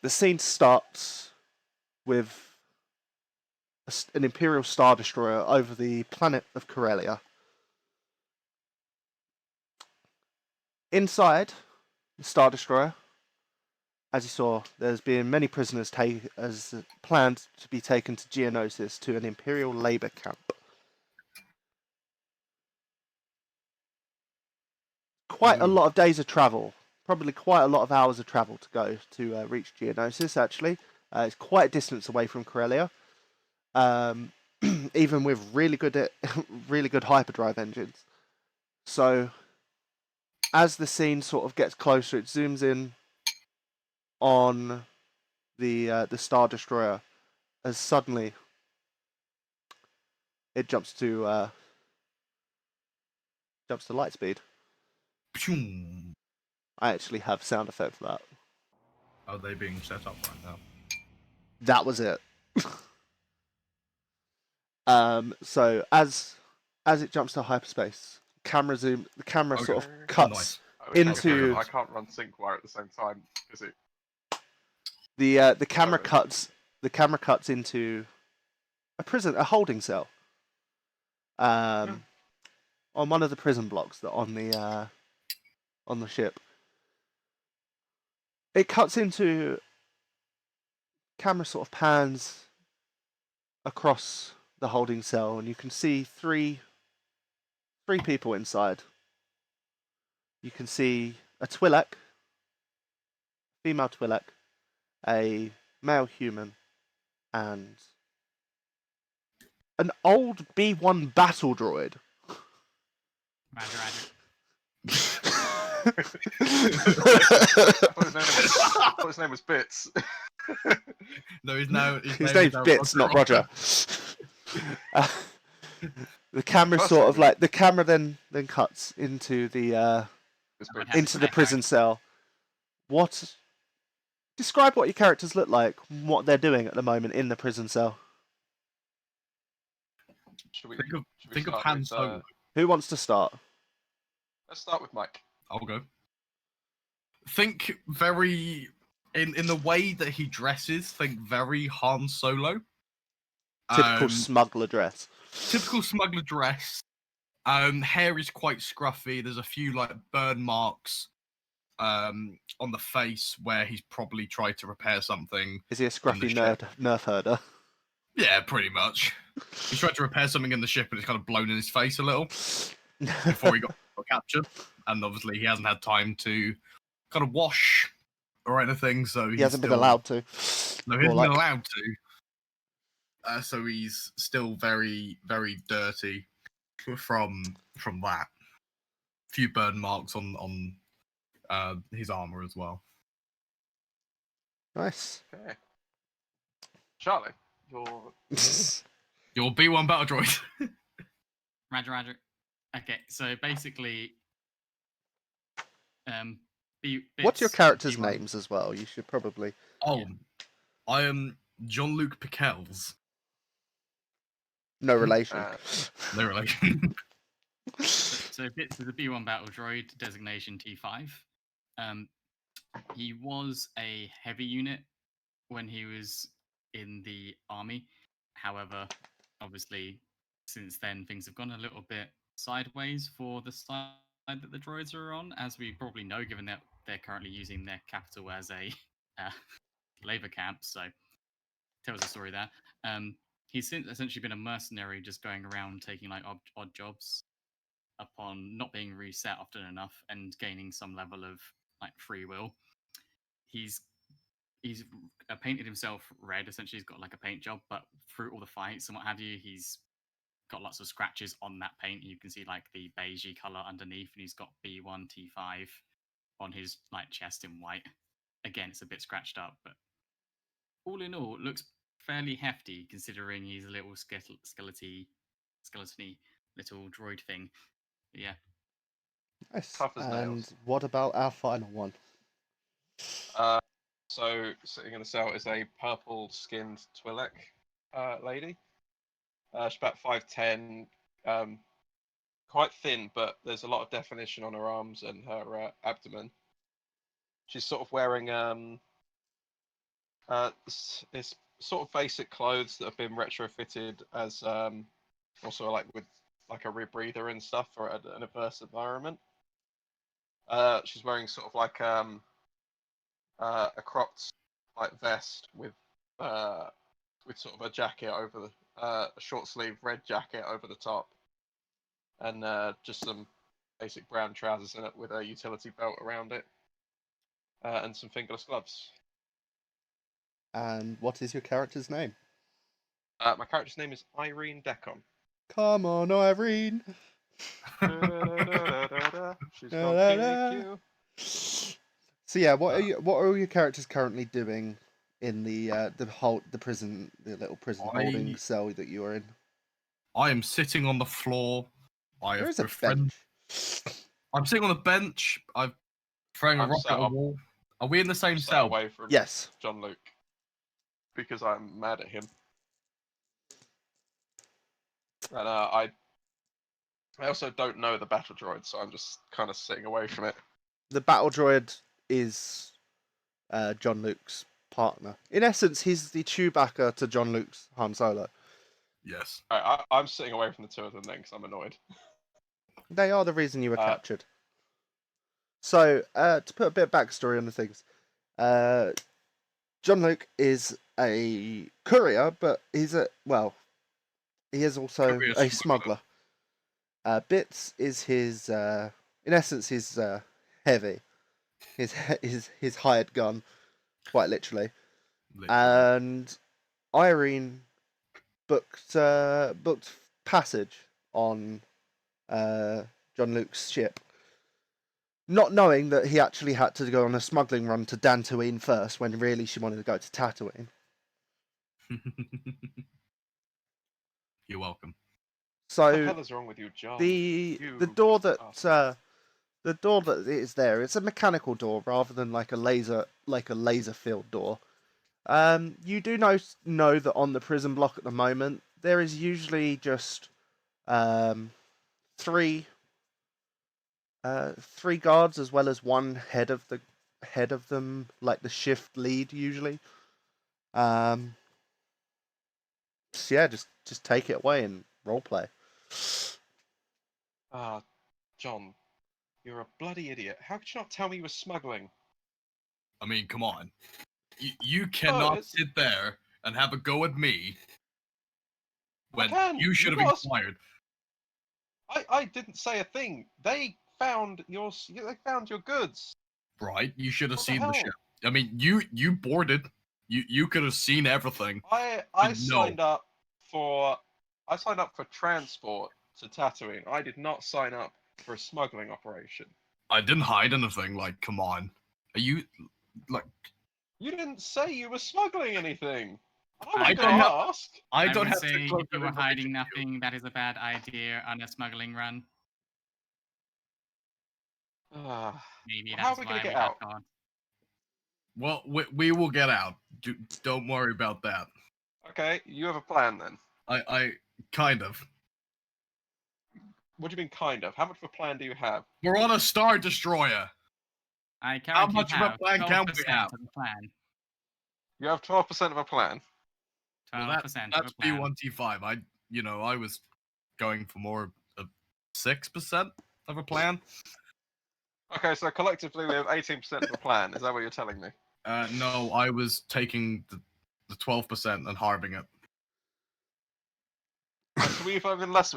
The scene starts with an Imperial Star Destroyer over the planet of Corellia. Inside the Star Destroyer, as you saw, there's been many prisoners as planned to be taken to Geonosis to an Imperial labor camp. Quite a lot of days of travel, probably quite a lot of hours of travel to go to reach Geonosis, actually. It's quite a distance away from Corellia, even with really good hyperdrive engines. So, as the scene sort of gets closer, it zooms in on the Star Destroyer, as suddenly it jumps to light speed. I actually have sound effect for that. Are they being set up right now? That was it. So as it jumps to hyperspace, the camera Okay. sort of cuts into. I can't run sync wire at the same time because it. The camera cuts into a holding cell. On one of the prison blocks that on the ship. It cuts into. Camera sort of pans across the holding cell, and you can see three people inside. You can see a Twi'lek, female Twi'lek, a male human, and an old B1 battle droid. Roger. I thought his name was Bits. No, his name's Bits, not Roger. The camera then cuts into the prison cell. Describe what your characters look like, what they're doing at the moment in the prison cell. Think of Han Solo. Who wants to start? Let's start with Mike. I'll go. Think very in the way that he dresses. Think very Han Solo. Typical smuggler dress. Typical smuggler dress. Hair is quite scruffy. There's a few like burn marks on the face where he's probably tried to repair something. Is he a scruffy nerf herder? Yeah, pretty much. He's tried to repair something in the ship and it's kind of blown in his face a little before he got captured. And obviously he hasn't had time to kind of wash or anything, so he hasn't been allowed to. No, he hasn't been allowed to. So he's still very, very dirty from that. A few burn marks on his armor as well. Nice. Okay. Charlie, your B1 battle droid. Roger. Okay, so basically, what's your characters' names as well? You should probably. Oh, I am Jean-Luc Piquels. No relation. No relation. So Bits is a B1 battle droid, designation T5. He was a heavy unit when he was in the army. However, obviously, since then things have gone a little bit sideways for the side that the droids are on, as we probably know, given that they're currently using their capital as a labor camp. So tells a story there. He's since essentially been a mercenary, just going around taking like odd jobs upon not being reset often enough and gaining some level of like free will. He's painted himself red. Essentially, he's got like a paint job, but through all the fights and what have you, he's got lots of scratches on that paint. You can see like the beigey color underneath, and he's got B1 T5 on his like chest in white. Again, it's a bit scratched up, but all in all, it looks fairly hefty considering he's a little skeletony little droid thing. But yeah. Nice. Tough as nails. What about our final one? So sitting in the cell is a purple-skinned Twi'lek lady. She's about 5'10", quite thin, but there's a lot of definition on her arms and her abdomen. She's sort of wearing It's sort of basic clothes that have been retrofitted as also like with like a rebreather and stuff for an adverse environment. She's wearing sort of like a cropped like vest with sort of a jacket over the a short sleeve red jacket over the top, and just some basic brown trousers in it with a utility belt around it, and some fingerless gloves. And what is your character's name? My character's name is Irene Decon. Come on, Irene. She's gonna kick you. So yeah, what are your characters currently doing in the prison, the little prison holding cell that you are in? I am sitting on the floor. There is a bench. I'm sitting on the bench. I'm throwing a rock at a wall. Are we in the same cell? Away from Yes. John Luke, because I'm mad at him. And I also don't know the battle droid, so I'm just kind of sitting away from it. The battle droid is John Luke's partner. In essence, he's the Chewbacca to John Luke's Han Solo. Yes. I'm sitting away from the two of them then because I'm annoyed. They are the reason you were captured. So, to put a bit of backstory on the things, John Luke is a courier, but he is also a smuggler. Bits is his, in essence, his heavy, his hired gun, quite literally. And Irene booked passage on John Luke's ship, not knowing that he actually had to go on a smuggling run to Dantooine first, when really she wanted to go to Tatooine. You're welcome. So what the hell is wrong with you, John? the door that is there, it's a mechanical door rather than like a laser filled door. You do know that on the prison block at the moment there is usually just three guards as well as one head of them, like the shift lead usually. So yeah, just take it away and roleplay. John, you're a bloody idiot. How could you not tell me you were smuggling? I mean, come on. You cannot sit there and have a go at me when you should have been fired. I didn't say a thing. They found your goods. Right, you should have seen the ship. I mean, you boarded. You could have seen everything. I signed up for transport to Tatooine. I did not sign up for a smuggling operation. I didn't hide anything. Like, come on. Are you like? You didn't say you were smuggling anything. I don't ask. I don't have say to. if you were hiding nothing, that is a bad idea on a smuggling run. Maybe that's how are we gonna get out? Well, we will get out. Don't worry about that. Okay, you have a plan then. I kind of. What do you mean, kind of? How much of a plan do you have? We're on a Star Destroyer. How much of a plan can we have? You have 12% of a plan. 12% that's B1 T5. I was going for more of 6% of a plan. Okay, so collectively we have 18% of a plan. Is that what you're telling me? No, I was taking the 12% and halving it. So we've even less.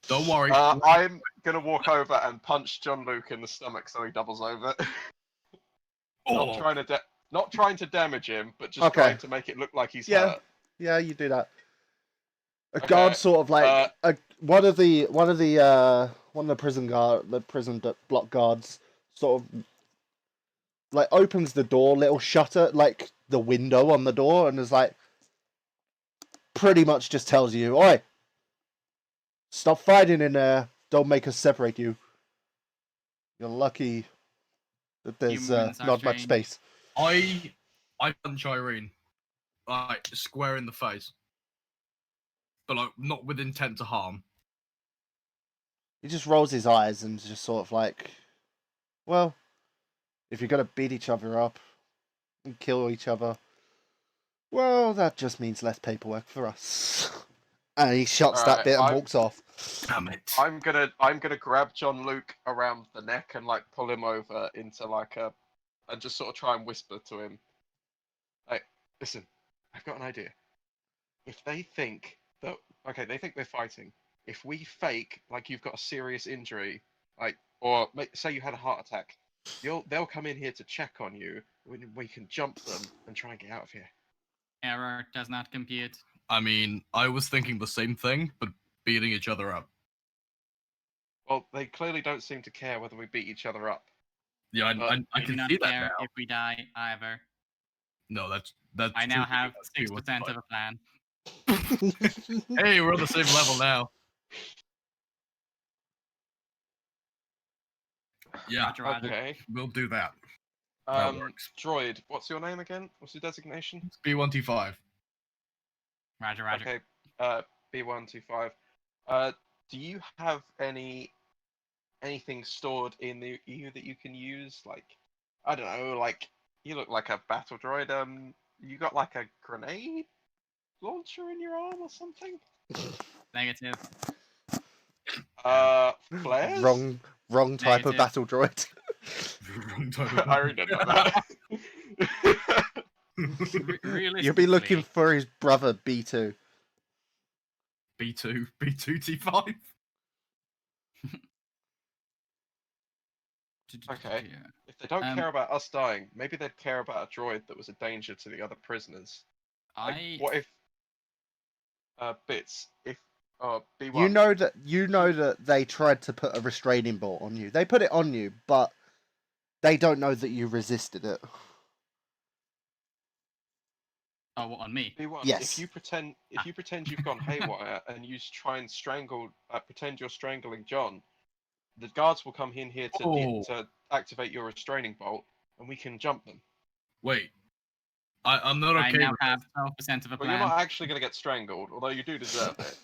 Don't worry. I'm gonna walk over and punch John Luke in the stomach so he doubles over. Not trying to damage him, but just trying to make it look like he's hurt. Yeah, you do that. A guard sort of like one of the prison block guards sort of like opens the door, little shutter, like the window on the door, and is like pretty much just tells you, "Oi, stop fighting in there. Don't make us separate you. You're lucky that there's not much space." I punch Irene, like square in the face, but like not with intent to harm. He just rolls his eyes and just sort of like, well, if you're gonna beat each other up, and kill each other, well, that just means less paperwork for us. And he shuts that Alright, bit and walks off. Damn it. I'm gonna grab John Luke around the neck and like pull him over into like a, and just sort of try and whisper to him, like, listen, I've got an idea. If they think that, okay, they think we're fighting. If we fake like you've got a serious injury, like, or say you had a heart attack, they'll come in here to check on you. We can jump them and try and get out of here. Error does not compute. I mean, I was thinking the same thing, but beating each other up. Well, they clearly don't seem to care whether we beat each other up. Yeah, I We do can not see that care now. if we die either. No, that's I now true, have because 6% of a plan. Hey, we're on the same level now. Yeah, Roger, Roger. Okay. we'll do that. That works. Droid, what's your name again? What's your designation? It's B1T5. Roger, Roger. Okay. B125. Do you have anything stored in you that you can use? Like, I don't know. Like, you look like a battle droid. You got like a grenade launcher in your arm or something? Negative. Flares? Wrong type of Negative. battle droid. Wrong type of I already know that. Realistically, You'll be looking for his brother B2. B2T5. Okay. Yeah. If they don't care about us dying, maybe they'd care about a droid that was a danger to the other prisoners. Like, what if Bits, if B1, You know that they tried to put a restraining bolt on you. They put it on you, but they don't know that you resisted it. Oh, what, on me? B1, Yes. if you pretend you've gone haywire and you try and pretend you're strangling John, the guards will come in here to activate your restraining bolt, and we can jump them. Wait. I'm not I okay now with have 12% of a But you're plan. not actually going to get strangled, although you do deserve it.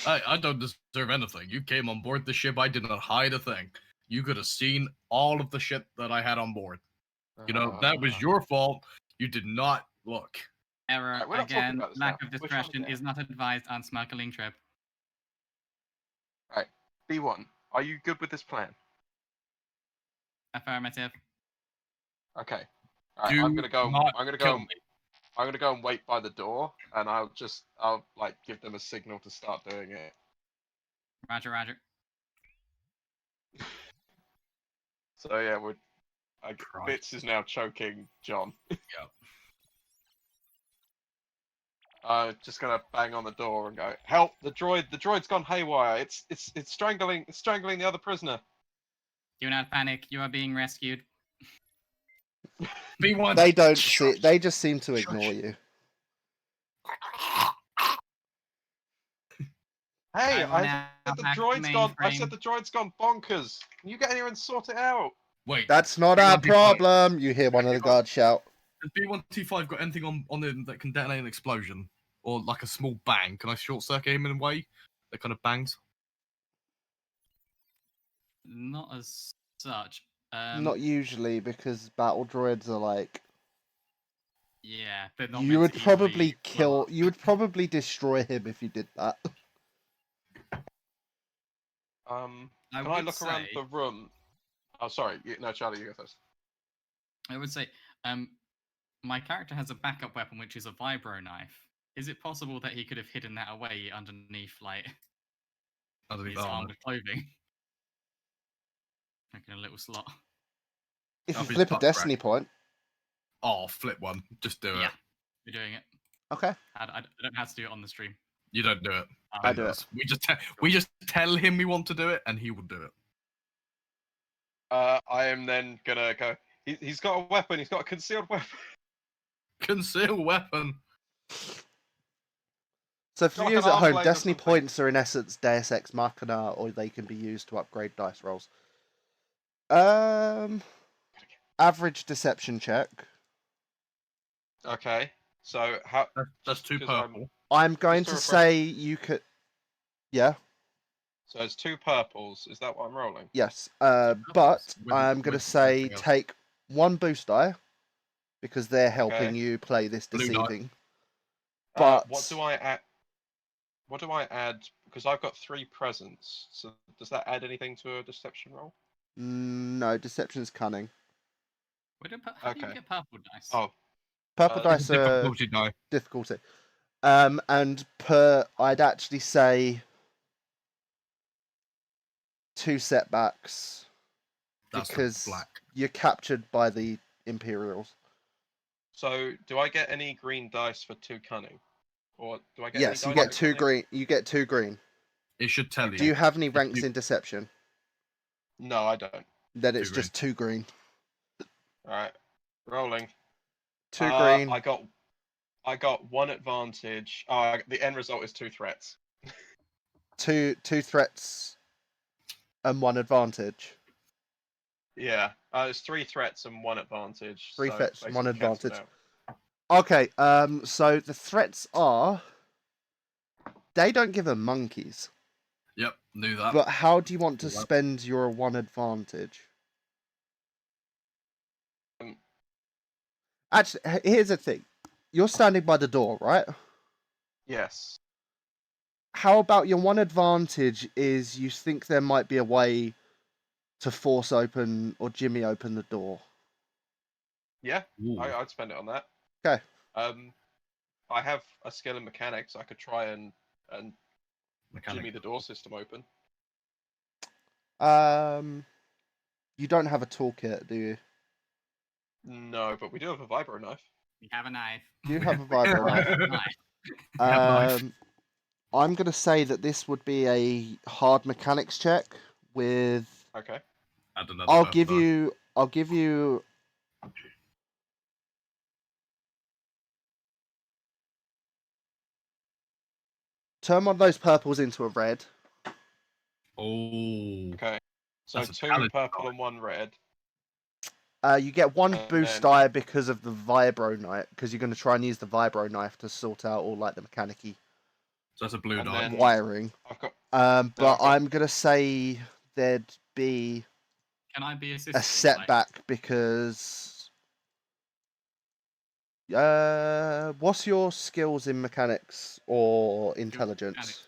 I don't deserve anything. You came on board the ship. I did not hide a thing. You could have seen all of the shit that I had on board. You know, that was your fault. You did not look. Error Alright, we're not talking again. about this Lack now. of We're trying to discretion get is not advised on smuggling trip. Right, B1, are you good with this plan? Affirmative. Okay. Alright, Do I'm gonna go. not I'm gonna kill go. me. I'm gonna go and wait by the door, and I'll like give them a signal to start doing it. Roger, Roger. So yeah, Christ. Bits is now choking John. Yep. Just gonna bang on the door and go, "Help! The droid's gone haywire. It's strangling the other prisoner." Do not panic. You are being rescued. B1. They don't Shush. see. They just seem to Shush. ignore you. Hey, I will now said the hack the droid's gone. I mainframe. said the droid's gone bonkers. Can you get in here and sort it out? Wait. That's not our problem. You hear one of the guards shout. Has B1T5 got anything on him that can detonate an explosion? Or like a small bang? Can I short circuit him in a way that kind of bangs? Not as such. Not usually, because battle droids are like. Yeah, they're not. You meant would to easily probably blow kill. up. You would probably destroy him if you did that. Can I look around the room? Oh, sorry. No, Charlie, you go first. I would say, my character has a backup weapon, which is a vibro knife. Is it possible that he could have hidden that away underneath, like, his armored clothing? Making a little slot. If you That'd be flip a tough, destiny point. Oh, flip one. Just do it. Yeah, we're doing it. Okay. I don't have to do it on the stream. You don't do it. I Ben do does. We just tell him we want to do it, and he will do it. I am then gonna go. He's got a weapon. He's got a concealed weapon. Conceal weapon. So for Got like viewers an at arm home, blade or destiny something. points are in essence Deus Ex Machina, or they can be used to upgrade dice rolls. Average deception check. Okay. So how? That's two 'cause I'm- purple. I'm going Just to to say you could. Yeah. So it's 2 purples. Is that what I'm rolling? Yes. But With- I'm going to with say something else. take 1 boost die because they're helping Okay. you play this Blue die. deceiving. But What do I add? What do I add? Because I've got 3 presents. So does that add anything to a deception roll? no, deception's cunning. How do you Okay. get purple dice? Oh, Purple dice are Difficulty die. difficulty. And I'd actually say 2 setbacks That's because the black. you're captured by the Imperials. so do I get any green dice for 2 cunning, or do I get? Yes, any you dice get for 2 cunning? green. You get 2 green. It should tell you. Do you have any If ranks you- in deception? No, I don't. Then it's 2 just 2 green. All right, rolling. 2 green. I got 1 advantage. Oh, the end result is 2 threats. Two threats and 1 advantage. Yeah, it's 3 threats and 1 advantage. 3 so threats, 1 basically cancelled advantage. out. Okay, so the threats are they don't give them monkeys. Yep, knew that. But how do you want to Well. spend your 1 advantage? Um, Actually, here's the thing. You're standing by the door, right? Yes. How about your 1 advantage is you think there might be a way to force open or jimmy open the door? Yeah, Ooh. I'd spend it on that. Okay. I have a skill in mechanics. I could try and Mechanic. jimmy the door system open. You don't have a toolkit, do you? No, but we do have a vibro knife. You have a knife. You have a vibro knife. Knife. have a knife. I'm gonna say that this would be a hard mechanics check with. Okay. Add another I'll purple give die. you. Turn one of those purples into a red. Oh. Okay. So That's a 2 paladin purple die. and 1 red. You get 1 And boost then- die because of the vibro knife, because you're going to try and use the vibro knife to sort out all like the mechanicy So that's a blue And die. then- wiring. I've got. But I've got- I'm going to say there'd be Can I be assisted? a setback because. What's your skills in mechanics or intelligence? mechanics.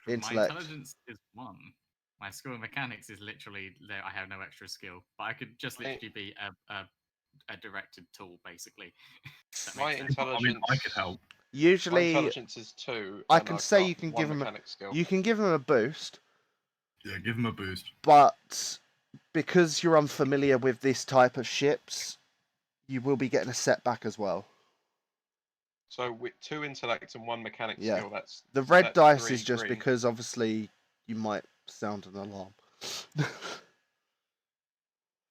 Intellect. My intelligence is 1. My skill in mechanics is literally I have no extra skill, but I could just My- literally be a directed tool, basically. If that My makes sense. I mean, intelligence. I could help. My Usually, intelligence is 2. I and can I've say got you can 1 give him mechanic skill. you can give him a boost, Yeah, give him a boost. but because you're unfamiliar with this type of ships, you will be getting a setback as well. So with 2 intellect and 1 mechanic Yeah. skill, that's The red that's dice 3 is just green. because obviously you might sound an alarm.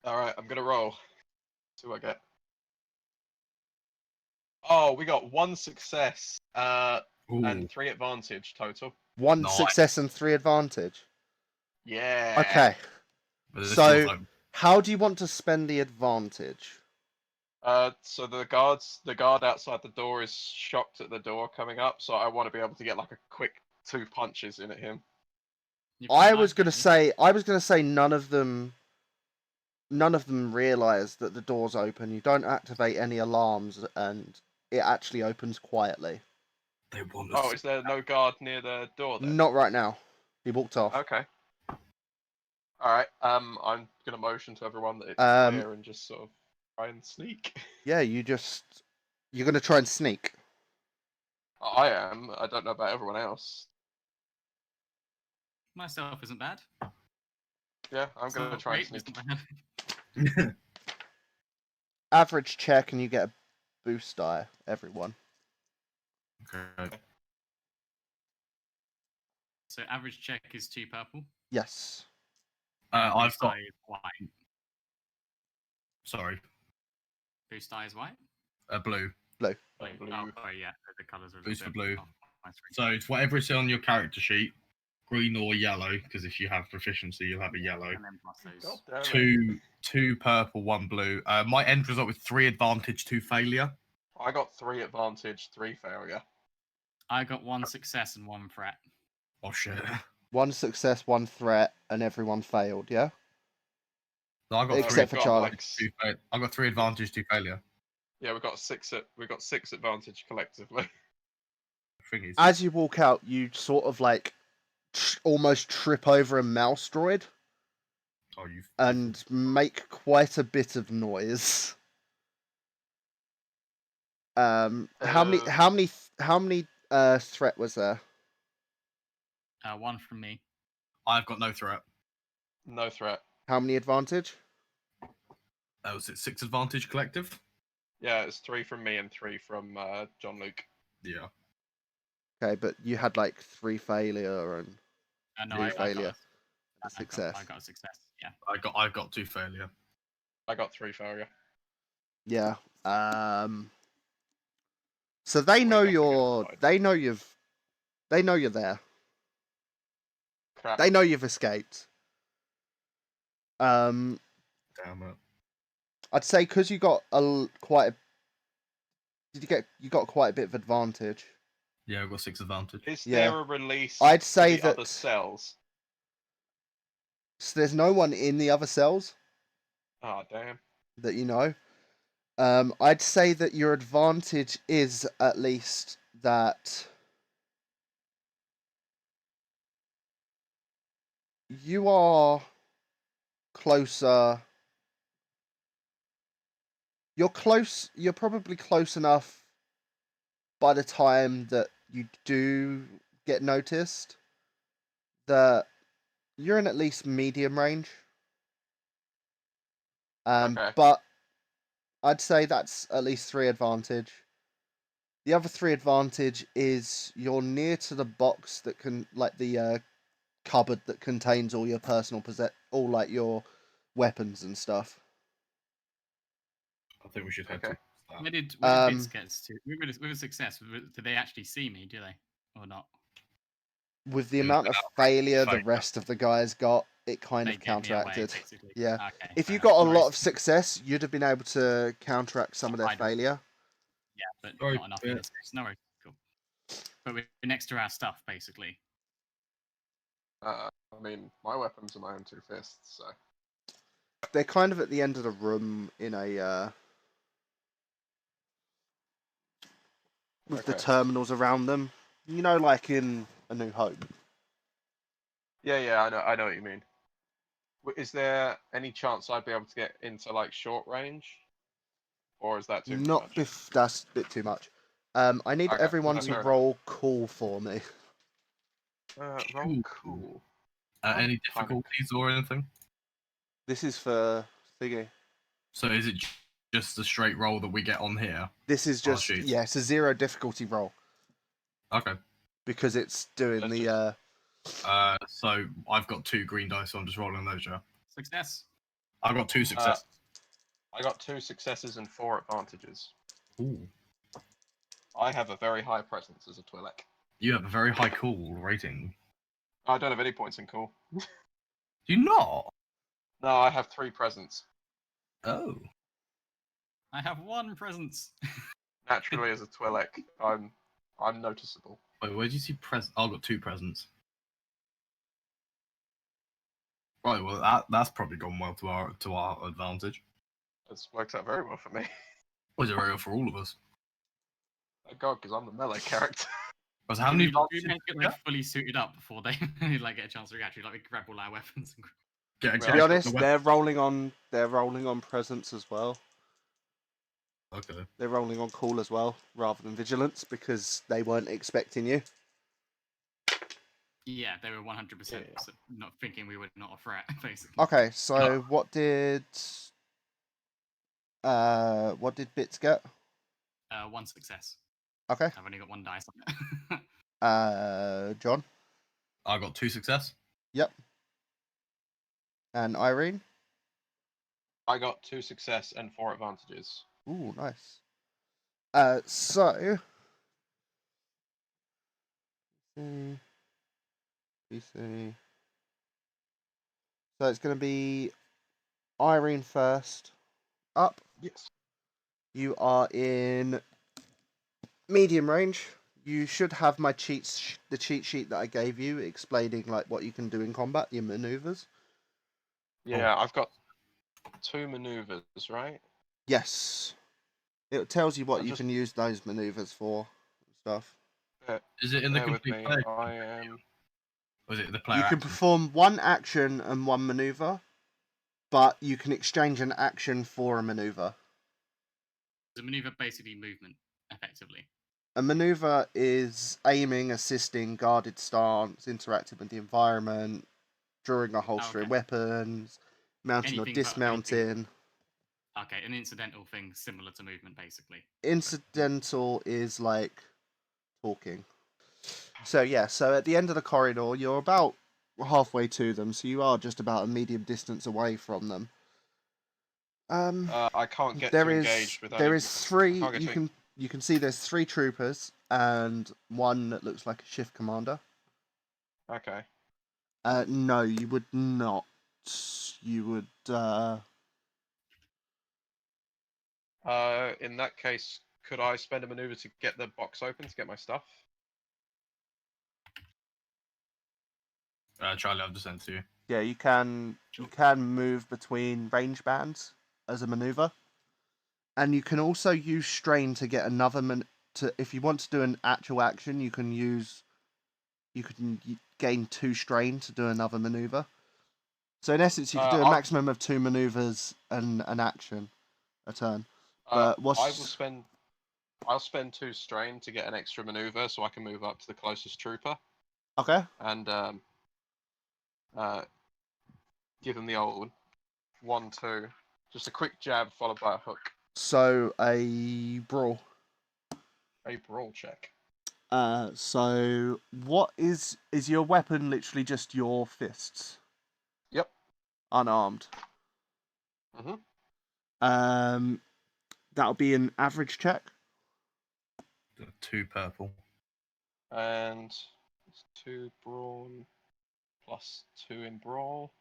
All right, I'm gonna roll. See what I get. Oh, we got 1 success Ooh. and 3 advantage total. 1 Nice. success and 3 advantage. Yeah. Okay. But this So- feels like- How do you want to spend the advantage? So the guard outside the door is shocked at the door coming up. So I want to be able to get like a quick 2 punches in at him. You've got I knife, was gonna don't you? say none of them realise that the door's open. You don't activate any alarms, and it actually opens quietly. they want Oh, us. is there no guard near the door then? Not right now. He walked off. Okay. All right. I'm gonna motion to everyone that it's Um, clear and just sort of try and sneak. Yeah, you're gonna try and sneak. I am. I don't know about everyone else. Myself isn't bad. Yeah, I'm It's gonna not try and great, it's sneak. not bad. Average check, and you get a boost die. Everyone. Okay. So average check is 2 purple. Yes. I've Boost got. die is white. Sorry. Boost die is white. Blue. Blue. Oh, sorry, yeah. The colours are a Boost little for bit blue. off my screen. So it's whatever is on your character sheet, green or yellow. Because if you have proficiency, you'll have a yellow. And then plus those. God damn it. Two purple, 1 blue. My end result was 3 advantage, 2 failure. I got 3 advantage, 3 failure. I got 1 success and 1 threat. Oh shit. 1 success, 1 threat, and everyone failed. Yeah. No, I got Except three, for Charlie. Like, I got 3 advantage, 2 failure. Yeah, we've got six advantage collectively. Thing is, As you walk out, you sort of like almost trip over a mouse droid oh, you and make quite a bit of noise. How many threat was there? One from me. I've got no threat. No threat. How many advantage? Was it 6 advantage collective? Yeah, it's 3 from me and 3 from John Luke. Yeah. Okay, but you had like 3 failure and No, 3 I got failure, a a success. I got a success. Yeah. I got 2 failure. I got 3 failure. Yeah. So they know you're. They know you've. They know you're there. Crap. They know you've escaped. Damn it. I'd say because you got quite. You got quite a bit of advantage. Yeah, I've got 6 advantage. Is Yeah. there a release I'd to say the other that- cells? So there's no one in the other cells Oh, damn. that you know. I'd say that your advantage is at least that you are closer. You're close. You're probably close enough by the time that you do get noticed that you're in at least medium range. Okay. But I'd say that's at least 3 advantage. The other 3 advantage is you're near to the box that can, like the cupboard that contains all your all like your weapons and stuff. I think we should head Okay. to that. Where did Bits get to? With a success, do they actually see me? Do they or not? With the With amount of failure the failure. rest of the guys got, it kind They of get me away, counteracted. basically. Yeah. Okay. If you fair got a enough. lot No of success, you'd have been able to counteract some of their I'd- failure. Yeah, but Sorry, not enough in yeah. this case. No worries. Cool. But we're next to our stuff, basically. I mean, my weapons are my own 2 fists, so. They're kind of at the end of the room in a with the Okay. terminals around them. You know, like in A New Hope. Yeah, I know what you mean. Is there any chance I'd be able to get into like short range, or is that too much? That's a bit too much. I need Okay, everyone no, to fair enough. roll cool for me. Roll cool. Any Kind of- difficulties or anything? This is for thingy. So is it just a straight roll that we get on here? This is just sheets. yeah, it's a 0 difficulty roll Okay. because it's doing Let's the So I've got 2 green dice, so I'm just rolling those, yeah. Success. I've got 2 successes. I got 2 successes and 4 advantages. Ooh. I have a very high presence as a Twi'lek. You have a very high cool rating. I don't have any points in cool. Do you not? No, I have 3 presence. Oh. I have 1 presence. Naturally, as a Twi'lek, I'm noticeable. Wait, where do you see present? I've got 2 presents. Right, well that's probably gone well to our advantage. It's worked out very well for me. Was it very well for all of us? Thank God, because I'm the melee character. Because how many we advantages managed to did get we like fully suited up before they like get a chance to react. Like we grab all our weapons. And... get? to Well, be I've honest, the they're rolling on presence as well. Okay. They're rolling on cool as well, rather than vigilance, because they weren't expecting you. Yeah, they were 100% Yeah. not thinking we were not a threat, basically. Okay, so what did Bits get? 1 success. Okay. I've only got 1 dice on it. John. I got 2 success. Yep. And Irene. I got 2 success and 4 advantages. Ooh, nice. So. BC. So it's going to be Irene first. Up. Yes. You are in medium range. You should have my the cheat sheet that I gave you, explaining like what you can do in combat, your maneuvers. Yeah, I've got 2 maneuvers, right? Yes. It tells you what I you just- can use those maneuvers for and stuff. Is it in the Bear with complete me. player? I am. Or is it the player You can action? perform one action and one maneuver, but you can exchange an action for a maneuver. The maneuver basically movement, effectively. A maneuver is aiming, assisting, guarded stance, interacting with the environment, drawing or holstering okay. weapons, mounting or Anything but dismounting. anything- Okay, an incidental thing similar to movement, basically. Incidental is like talking. So yeah, so at the end of the corridor, you're about halfway to them, so you are just about a medium distance away from them. I can't get There to is engage with there any. is three. can't get to You can see there's 3 troopers and one that looks like a shift commander. Okay. No, you would not. You would. In that case, could I spend a maneuver to get the box open to get my stuff? Charlie, I've just sent it to you. Yeah, you can. You can move between range bands as a maneuver, and you can also use strain to get another if you want to do an actual action, you can use. You can gain 2 strain to do another maneuver. So in essence, you can do a maximum of 2 maneuvers and an action a turn. But I'll spend 2 strain to get an extra maneuver, so I can move up to the closest trooper Okay. and give them the old 1-2, just a quick jab followed by a hook. So a brawl. A brawl check. So what is your weapon? Literally just your fists. Yep. Unarmed. That'll be an average check. 2 purple. And it's 2 brawn plus 2 in brawl.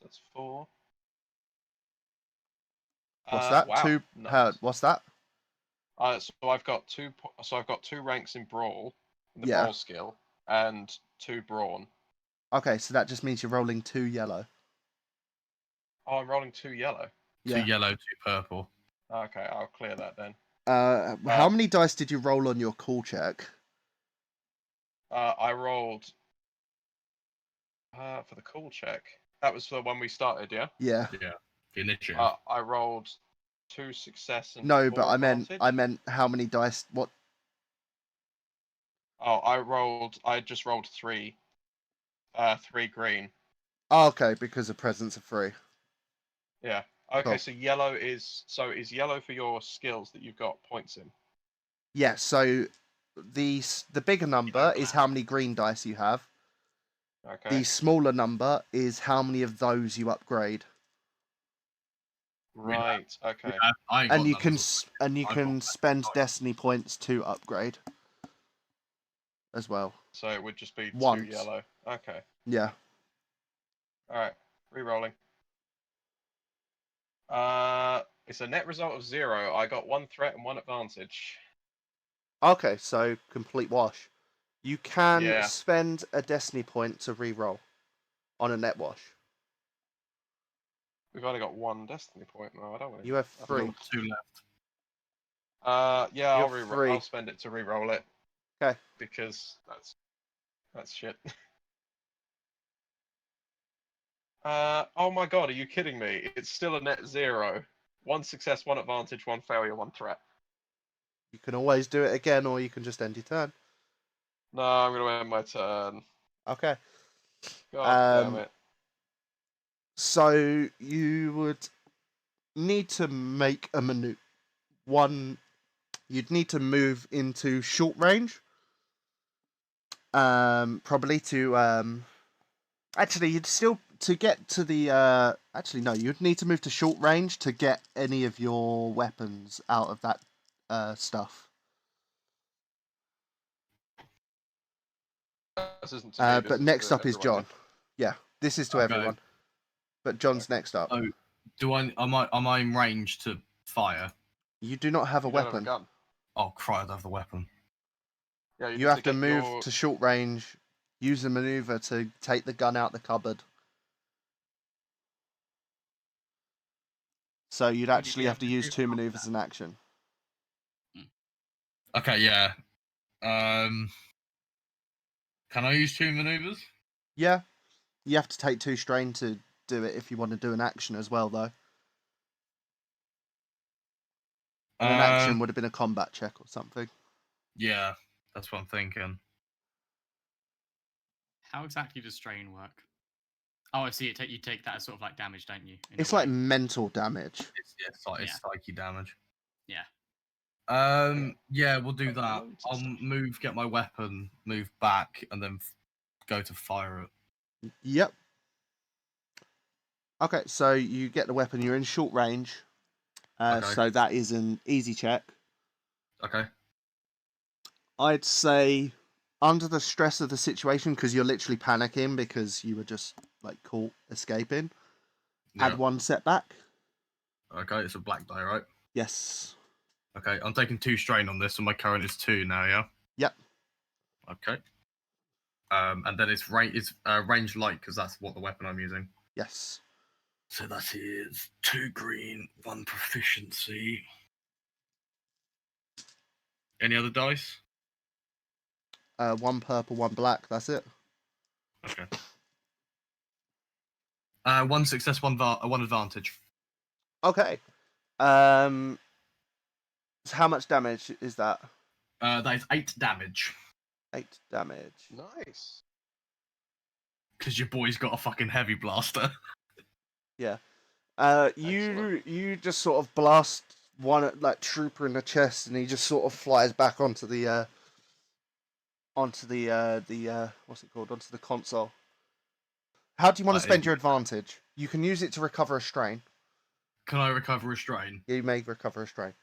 That's 4. What's that? Wow. 2. Nice. What's that? So I've got 2. So I've got 2 ranks in brawl, in the Yeah. brawl skill, and 2 brawn. Okay, so that just means you're rolling 2 yellow. Oh, I'm rolling 2 yellow. Yeah. 2 yellow, 2 purple. Okay, I'll clear that then. How many dice did you roll on your cool check? I rolled for the cool check. That was for when we started, yeah. Yeah. Yeah. The initiative. I rolled 2 success and No, 4 but advantage. I meant how many dice? What? Oh, I just rolled 3. 3 green. Oh, okay, because the presents are free. Yeah. Okay, Cool. so yellow is yellow for your skills that you've got points in. Yeah. So the bigger number is how many green dice you have. Okay. The smaller number is how many of those you upgrade. Right. Okay. And you can spend destiny points to upgrade as well. So it would just be 2 Once. yellow. Okay. Yeah. All right. Re-rolling. It's a net result of 0. I got 1 threat and 1 advantage. Okay, so complete wash. You can Yeah. spend a destiny point to re-roll on a net wash. We've only got 1 destiny point now. I don't want to. You have I've 3. 2 left. Yeah, You I'll have 3. I'll spend it to re-roll it. Okay. Because that's shit. Oh my god, are you kidding me? It's still a net 0. 1 success, 1 advantage, 1 failure, 1 threat. You can always do it again, or you can just end your turn. No, I'm gonna end my turn. Okay. God damn it. So you would need to make a maneuver. You'd need to move into short range. Probably to actually, you'd still to get to the actually no, you'd need to move to short range to get any of your weapons out of that stuff. This isn't to me, this But is next to up is everyone, John. Yeah, this is to Okay. everyone. But John's next up. Oh, am I in range to fire? You do not have a You don't have weapon. gun. Oh, Christ, I have the weapon. Yeah, You need have to get move to short range, use a maneuver to take the gun out the cupboard. So you'd Would you actually be have able to to use do 2 half maneuvers that? in action. Okay, yeah. Can I use two maneuvers? Yeah, you have to take 2 strain to do it if you want to do an action as well, though. And an action would have been a combat check or something. Yeah, that's what I'm thinking. How exactly does strain work? Oh, I see. You take that as sort of like damage, don't you? in a It's like way? mental damage. It's psyche damage. Yeah. Yeah, we'll do that. I'll move, get my weapon, move back, and then go to fire it. Yep. Okay, so you get the weapon. You're in short range. Okay. So that is an easy check. Okay. I'd say under the stress of the situation, because you're literally panicking because you were just like caught escaping, Yeah. add 1 setback. Okay, it's a black die, right? Yes. Okay, I'm taking 2 strain on this, and my current is 2 now, yeah? Yep. Okay. And then it's range light, because that's what the weapon I'm using. Yes. So that is 2 green, 1 proficiency. Any other dice? 1 purple, 1 black. That's it. Okay. 1 success, 1 advantage. Okay. So how much damage is that? That is 8 damage. 8 damage. Nice. Because your boy's got a fucking heavy blaster. Yeah. You Excellent. just sort of blast one like trooper in the chest, and he just sort of flies back onto the what's it called? Onto the console. How do you want to spend your advantage? You can use it to recover a strain. Can I recover a strain? You may recover a strain.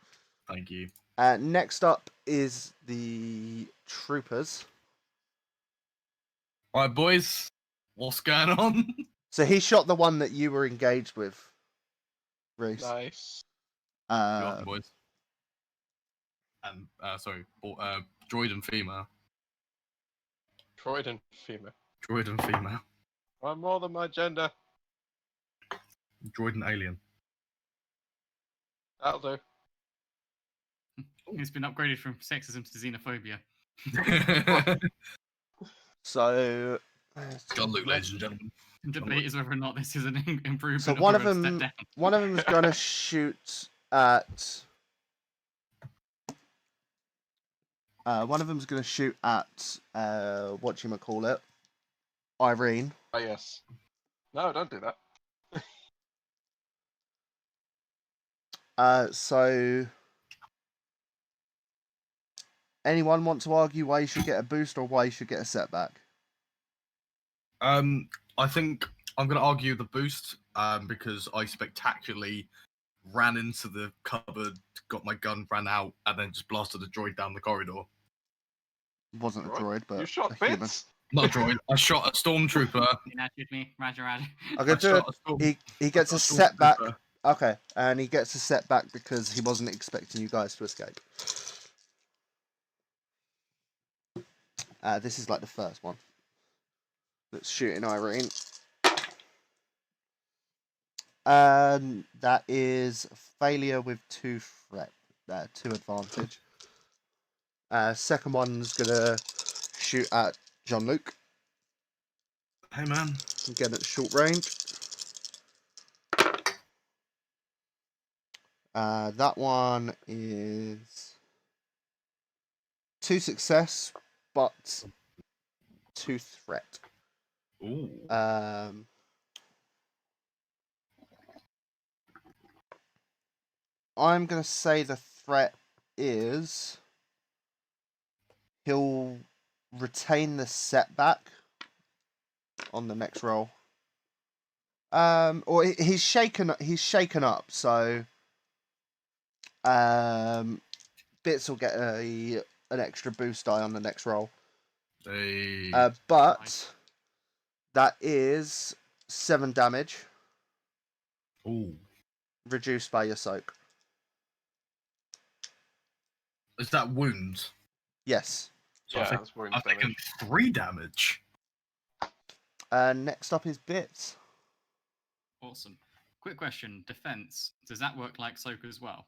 Thank you. Next up is the troopers. Alright, boys. What's going on? So he shot the one that you were engaged with, Reese. Nice. You got them, boys. And, droid and female. Droid and female. Droid and female. I'm more than my gender. Droid and alien. That'll do. It's been upgraded from sexism to xenophobia. So, Gun loot, ladies and gentlemen. The debate is whether or not this is an improvement. So or one of a step them, down. one of them is gonna shoot at. One of them's gonna shoot at whatchamacallit, Irene. Oh, yes. No, don't do that. So anyone want to argue why you should get a boost or why you should get a setback? I think I'm going to argue the boost because I spectacularly ran into the cupboard, got my gun, ran out, and then just blasted a droid down the corridor. It wasn't a droid, but You shot a human. bits? Not a droid. I shot a stormtrooper. Shoot me, Roger, Roger. Okay, do he gets a setback. Okay, and he gets a setback because he wasn't expecting you guys to escape. This is like the first one that's shooting Irene. That is failure with 2 threat, 2 advantage. Second one's gonna shoot at Jean-Luc. Hey, man. Again at short range. That one is 2 success, but 2 threat. Ooh. I'm gonna say the threat is he'll retain the setback on the next roll. Or he's shaken up, so Bits will get an extra boost die on the next roll. Hey. But that is 7 damage. Ooh. Reduced by your soak. Is that wounds? Yes. So Yeah, that's wounds I've taken damage. 3 damage. Next up is Bits. Awesome. Quick question: defense. Does that work like soak as well?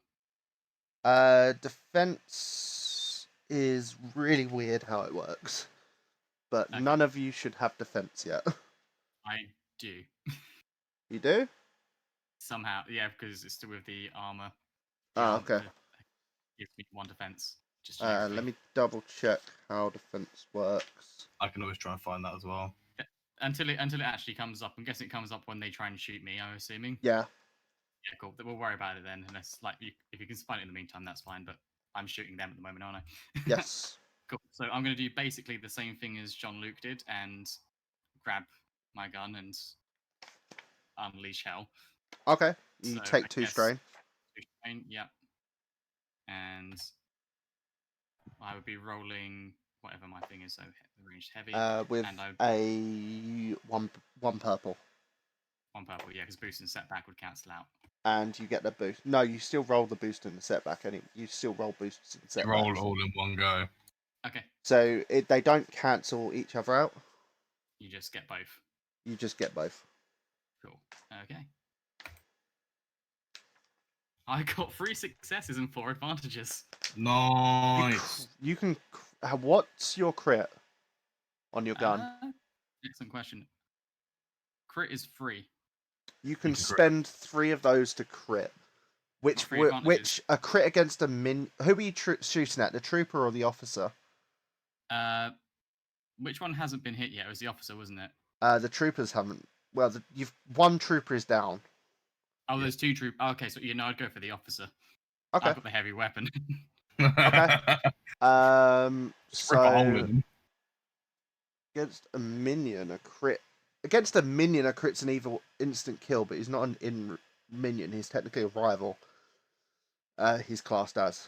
Defense. is really weird how it works, but Okay. none of you should have defense yet. I do. You do? Somehow, yeah, because it's still with the armor. Oh, okay. Gives me 1 defense. Just Let geography. me double check how defense works. I can always try and find that as well. Until it actually comes up. I'm guessing it comes up when they try and shoot me. I'm assuming. Yeah. Yeah, cool. We'll worry about it then. Unless, like, if you can find it in the meantime, that's fine. But I'm shooting them at the moment, aren't I? Yes. Cool. So I'm going to do basically the same thing as John Luke did and grab my gun and unleash hell. Okay. You So take I 2 guess strain. 2 strain, yeah. And I would be rolling whatever my thing is, so ranged heavy. With and I would a one purple. 1 purple, yeah, because boost and setback would cancel out. And you get the boost. No, you still roll the boost and the setback. You still roll boosts and You setbacks. roll all in one go. Okay. So they don't cancel each other out. You just get both. You just get both. Cool. Okay. I got 3 successes and 4 advantages. Nice. You can. What's your crit on your gun? Excellent question. Crit is free. You can You can crit. spend 3 of those to crit. Which Got 3 advantages. which a crit against a Who are you shooting at? The trooper or the officer? Which one hasn't been hit yet? It was the officer, wasn't it? The troopers haven't. Well, one trooper is down. Oh, there's 2 troop. Oh, okay, so I'd go for the officer. Okay. I've got the heavy weapon. Okay. Rip a hole So in him. against a minion, a crit. Against a minion, a crit's an evil instant kill, but he's not an minion. He's technically a rival. He's classed as.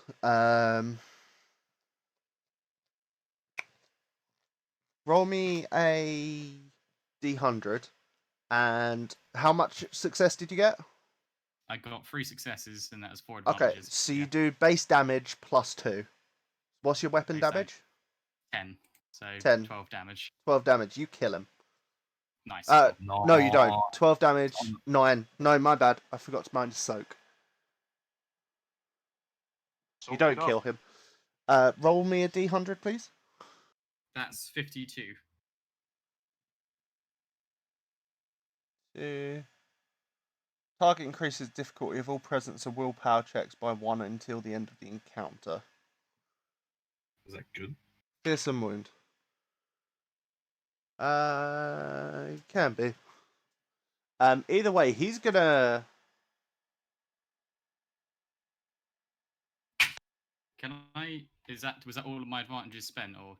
Roll me a D100. And how much success did you get? I got 3 successes, and that was 4 Okay, advantages. so you do base damage plus 2. What's your weapon Base damage? 10. So 10. 12 damage. 12 damage. You kill him. Nice. No, you don't. 12 damage. Oh. 9. No, my bad. I forgot to minus soak. You don't kill him. Roll me a D100, please. That's 52. Target increases difficulty of all presence and willpower checks by 1 until the end of the encounter. Is that good? Fearsome wound. Can be. Either way, he's gonna. Was that all of my advantages spent, or?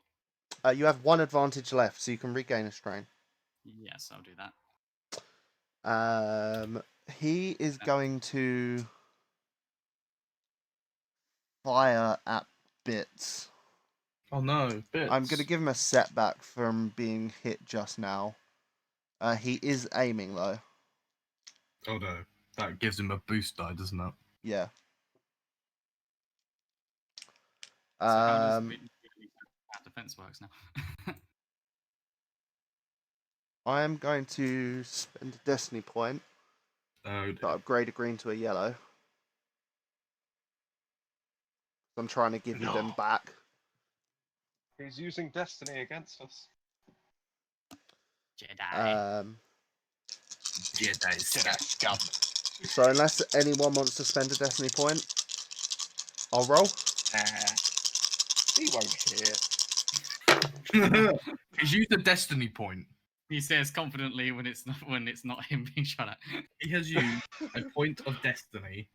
You have 1 advantage left, so you can regain a strain. Yes, I'll do that. He is going to fire at Bits. Oh no, Bits. I'm going to give him a setback from being hit just now. He is aiming though. Oh no, that gives him a boost die, doesn't it? Yeah. So how does that defense works now? I am going to spend a destiny point Oh to upgrade a green to a yellow. I'm trying to give you them back. He's using destiny against us. Jedi. Jedi Scum. So unless anyone wants to spend a destiny point, I'll roll. He won't hit. He's used a destiny point. He says confidently when it's not him being shot at. He has used a point of destiny.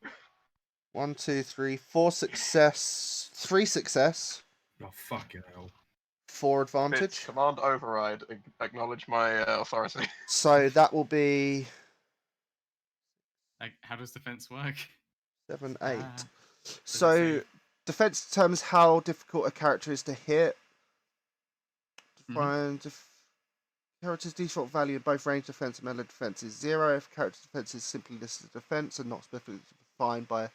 1, 2, 3, 4 success, 3 success, Oh fucking hell! 4 Bits, advantage. command override. Acknowledge my authority. So that will be Like, how does defense work? 7, 8. Does So it say? defense determines how difficult a character is to hit. Mhm. Find character's default value in both range defense and melee defense is 0. If character's defense is simply listed as defense and not specifically defined by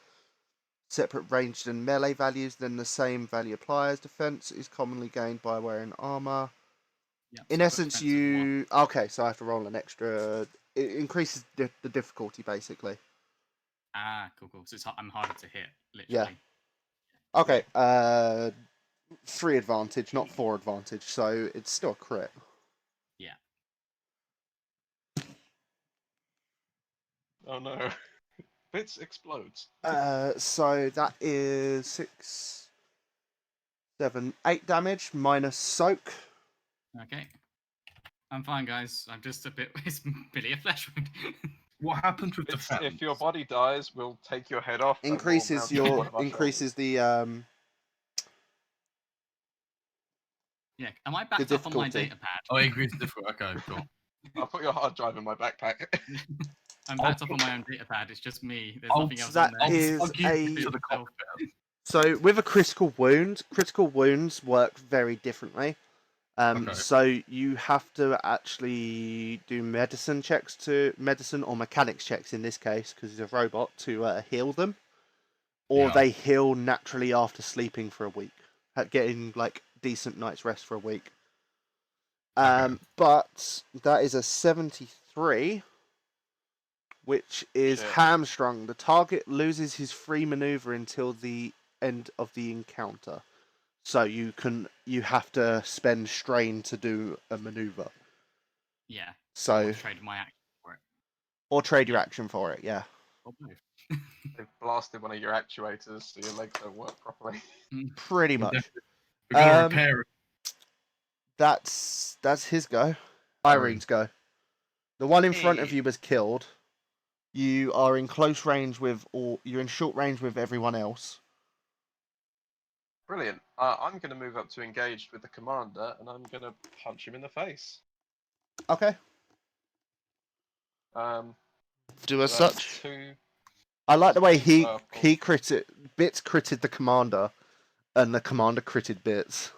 separate ranged and melee values, then the same value applies. Defense is commonly gained by wearing armor. Yeah, In so I've got essence, defense of 1. okay, so I have to roll an extra. It increases the difficulty basically. Cool. So I'm harder to hit, literally. Okay. 3 advantage, not 4 advantage, so it's still a crit. Yeah. Oh no. Bits explodes. So that is 6, 7, 8 damage minus soak. Okay. I'm fine, guys. I'm just a bit. It's merely a flesh wound. What happens with It's, defense? if your body dies, we'll take your head off. and we'll Increases mount it on one your of our increases the Yeah. Am I backed up on my difficulty. data pad? Oh, increase difficult. Okay, cool. shoulders. I'll put your hard drive in my backpack. I'm backed up on my own data pad. It's just me. There's I'll- nothing else that on there. is I'll give a- you to the Self- cockpit. So with a critical wounds work very differently. Okay. So you have to actually do medicine or mechanics checks in this case because he's a robot to heal them, or Yeah. they heal naturally after sleeping for a week, getting like decent night's rest for a week. Okay. But that is a 73, which is Shit. hamstrung. The target loses his free maneuver until the end of the encounter. So you have to spend strain to do a maneuver. Yeah. So Or trade my action for it. or trade your action for it, yeah. Or both. They've blasted one of your actuators, so your legs don't work properly. Pretty We're much. definitely- We're gonna Um, repair it. That's his go. Irene. Irene's go. The one in front of Hey. you was killed. You are in close range with you're in short range with everyone else. Brilliant. I'm going to move up to engaged with the commander, and I'm going to punch him in the face. Okay. Do as So that's such. 2. I like the way he purple. Bits critted the commander, and the commander critted Bits.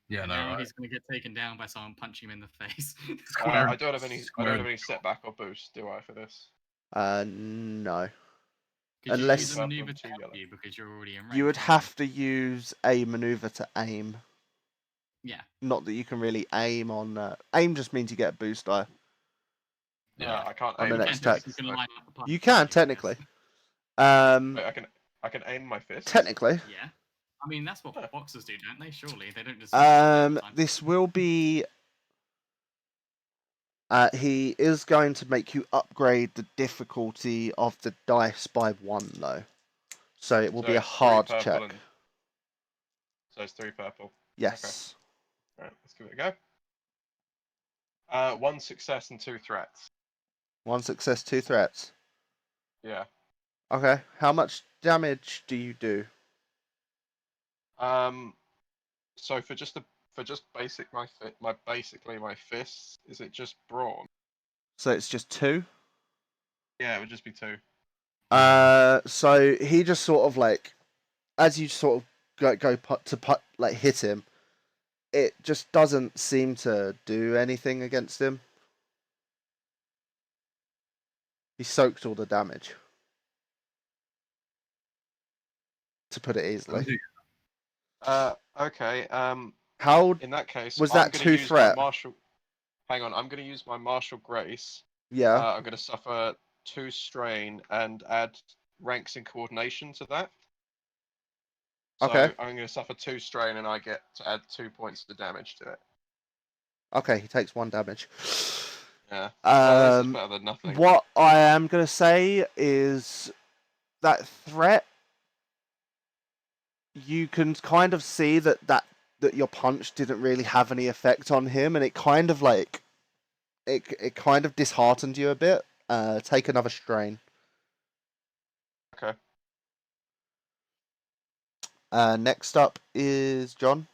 Yeah, no, Now right. he's going to get taken down by someone punching him in the face. Square- I don't have any square- setback or boost, do I, for this? No. Could you Unless- use a Purple maneuver and to 2 help yellow. you because you're already in range? You would aren't have to use a maneuver to aim. Yeah. Not that you can really aim on. Aim just means you get a boost die. Yeah. I can't On aim the my next fist, attack. You can so- line up the punch, You can't can technically. Um, Wait, I can aim my fist. technically. Yeah. I mean, that's what Huh. boxers do, don't they? Surely they don't just. Time. This will be. He is going to make you upgrade the difficulty of the dice by 1, though. So it will So be a it's 3 hard purple check. and- So it's 3 purple. Yes. Alright, let's give it a go. 1 success and 2 threats. 1 success, 2 threats. Yeah. Okay. How much damage do you do? So for just basically my fists, is it just brawn? So it's just 2. Yeah, it would just be 2. So he just sort of like, as you sort of hit him, it just doesn't seem to do anything against him. He soaked all the damage. To put it easily. Okay. How In that case, was I'm that gonna 2 use threat? my martial. Hang on, I'm going to use my martial grace. Yeah. I'm going to suffer 2 strain and add ranks in coordination to that. So Okay. I'm going to suffer 2 strain, and I get to add 2 points of damage to it. Okay, he takes 1 damage. Yeah. Well, this is better than nothing. What I am gonna say is that threat. You can kind of see that your punch didn't really have any effect on him, and it kind of like it kind of disheartened you a bit. Take another strain. Okay. Next up is John.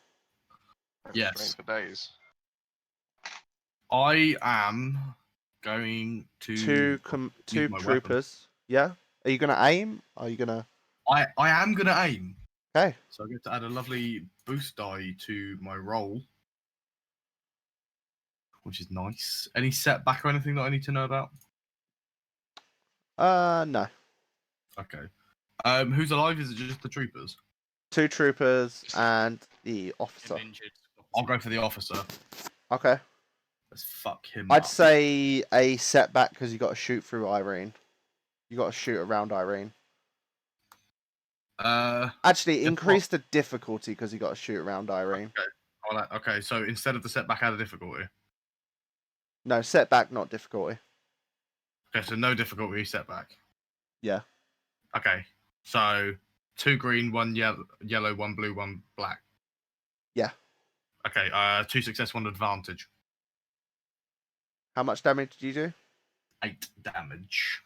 I've been Yes. strained for days. I am going to Two my troopers. Yeah. Are you gonna aim? Are you gonna? I am gonna aim. Okay. So I get to add a lovely boost die to my roll, which is nice. Any setback or anything that I need to know about? No. Okay. Who's alive? Is it just the troopers? 2 troopers and the officer. Injured. I'll go for the officer. Okay. Let's fuck him I'd up. say a setback because you got to shoot through Irene. You got to shoot around Irene. Actually, Just increase the difficulty because you got to shoot around Irene. Okay, so instead of the setback, add a difficulty. No, setback, not difficulty. Okay, so no difficulty, setback. Yeah. Okay, so 2 green, 1 yellow, 1 blue, 1 black. Yeah. Okay, 2 success, 1 advantage. How much damage did you do? 8 damage.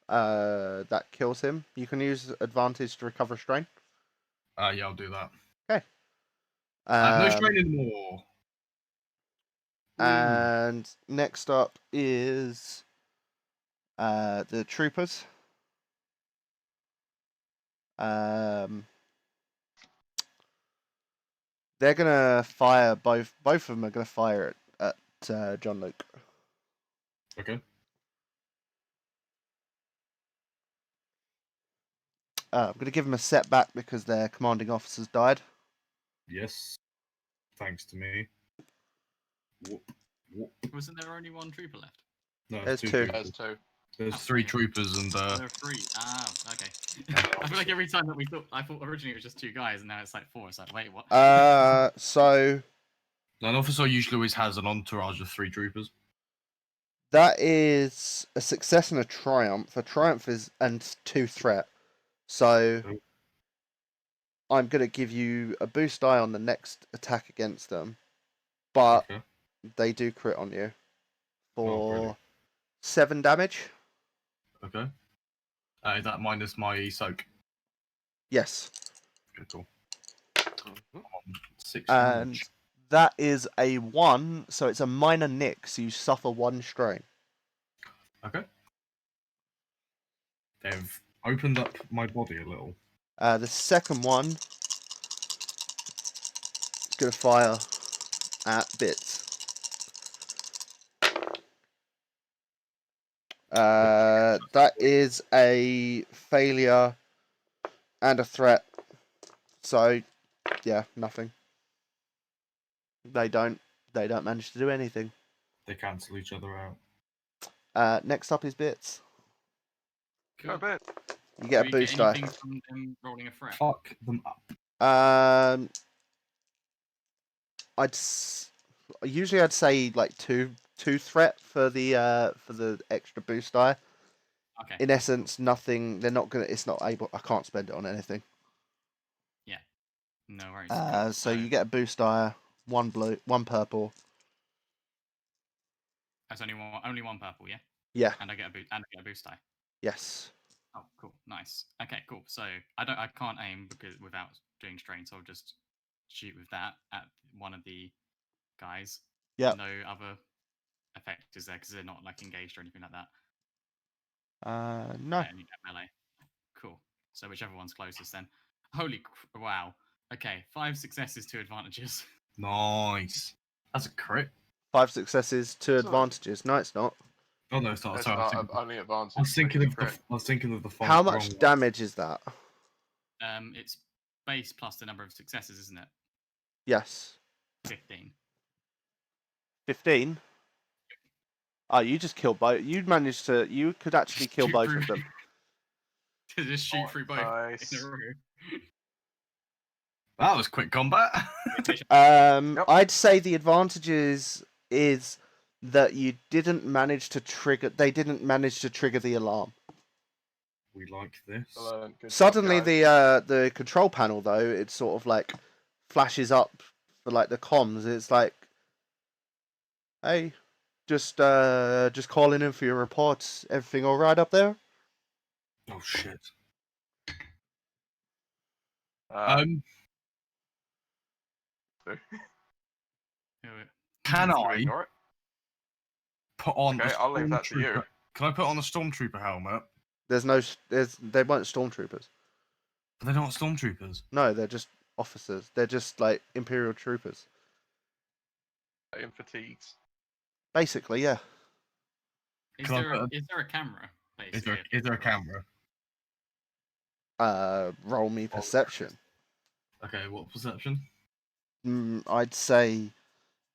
That kills him. You can use advantage to recover strain. Yeah, I'll do that. Okay. I have no strain anymore. And next up is the troopers. They're gonna fire both. Both of them are gonna fire at John Luke. Okay. I'm gonna give them a setback because their commanding officers died. Yes. Thanks to me. Whoop, whoop. Wasn't there only one trooper left? No, There's 2. troopers. There's 2. There's 3 troopers and There are 3. Ah, okay. I feel like every time that I thought originally it was just 2 guys, and now it's like 4. It's like, wait, what? So an officer usually always has an entourage of 3 troopers. that is a success and a triumph. A triumph is and 2 threat. So Cool. I'm gonna give you a boost die on the next attack against them, but Okay. they do crit on you for really? 7 damage. Okay. Is that minus my soak? Yes, Okay, cool. Mhm. 6 and damage. that is a 1, so it's a minor nick. So you suffer 1 strain. Okay. They've opened up my body a little. The second one is gonna fire at Bits. That is a failure and a threat. So, yeah, nothing. They don't manage to do anything. They cancel each other out. Next up is Bits. Go a bit. You get Do a we boost die. anything from them rolling a threat? Fuck them up. Usually I'd say like two threat for the extra boost die. Okay. In essence, nothing. They're not gonna. It's not able. I can't spend it on anything. No worries. So you get a boost die. 1 blue, 1 purple. That's only one purple, yeah. Yeah. And I get a boost die. Yes. Oh, cool, nice. Okay, cool. So I can't aim because without doing strain, so I'll just shoot with that at one of the guys. Yeah. No other effect is there because they're not like engaged or anything like that. No. Yeah, melee. Cool. So whichever one's closest then. Wow. Okay, 5 successes, 2 advantages. Nice. That's a crit. 5 successes, 2 Sorry. advantages. No, it's not. Oh no, it's not. It's Sorry, not only advantage. I was thinking it's of a crit. I was thinking of the five. How much damage is that? It's base plus the number of successes, isn't it? Yes. 15. 15. Oh, you just killed both. You managed to. You could actually kill Shoot both through- of them. To just shoot through both Nice. in a row. That was quick combat. Yep. I'd say the advantages is that you didn't manage to trigger. They didn't manage to trigger the alarm. We like this. Good job, Suddenly, guys. the control panel though, it sort of like flashes up for like the comms. It's like, hey, just calling in for your reports. Everything all right up there? Oh shit. Can you I ignore it? put on? Okay, a I'll leave that to you. stormtrooper- Can I put on a stormtrooper helmet? They weren't stormtroopers. They're not stormtroopers. No, they're just officers. They're just like Imperial troopers. In fatigues. Basically, yeah. Is Can I there put is there a camera? Is Basically, there a camera? Roll me perception. Okay, what perception? I'd say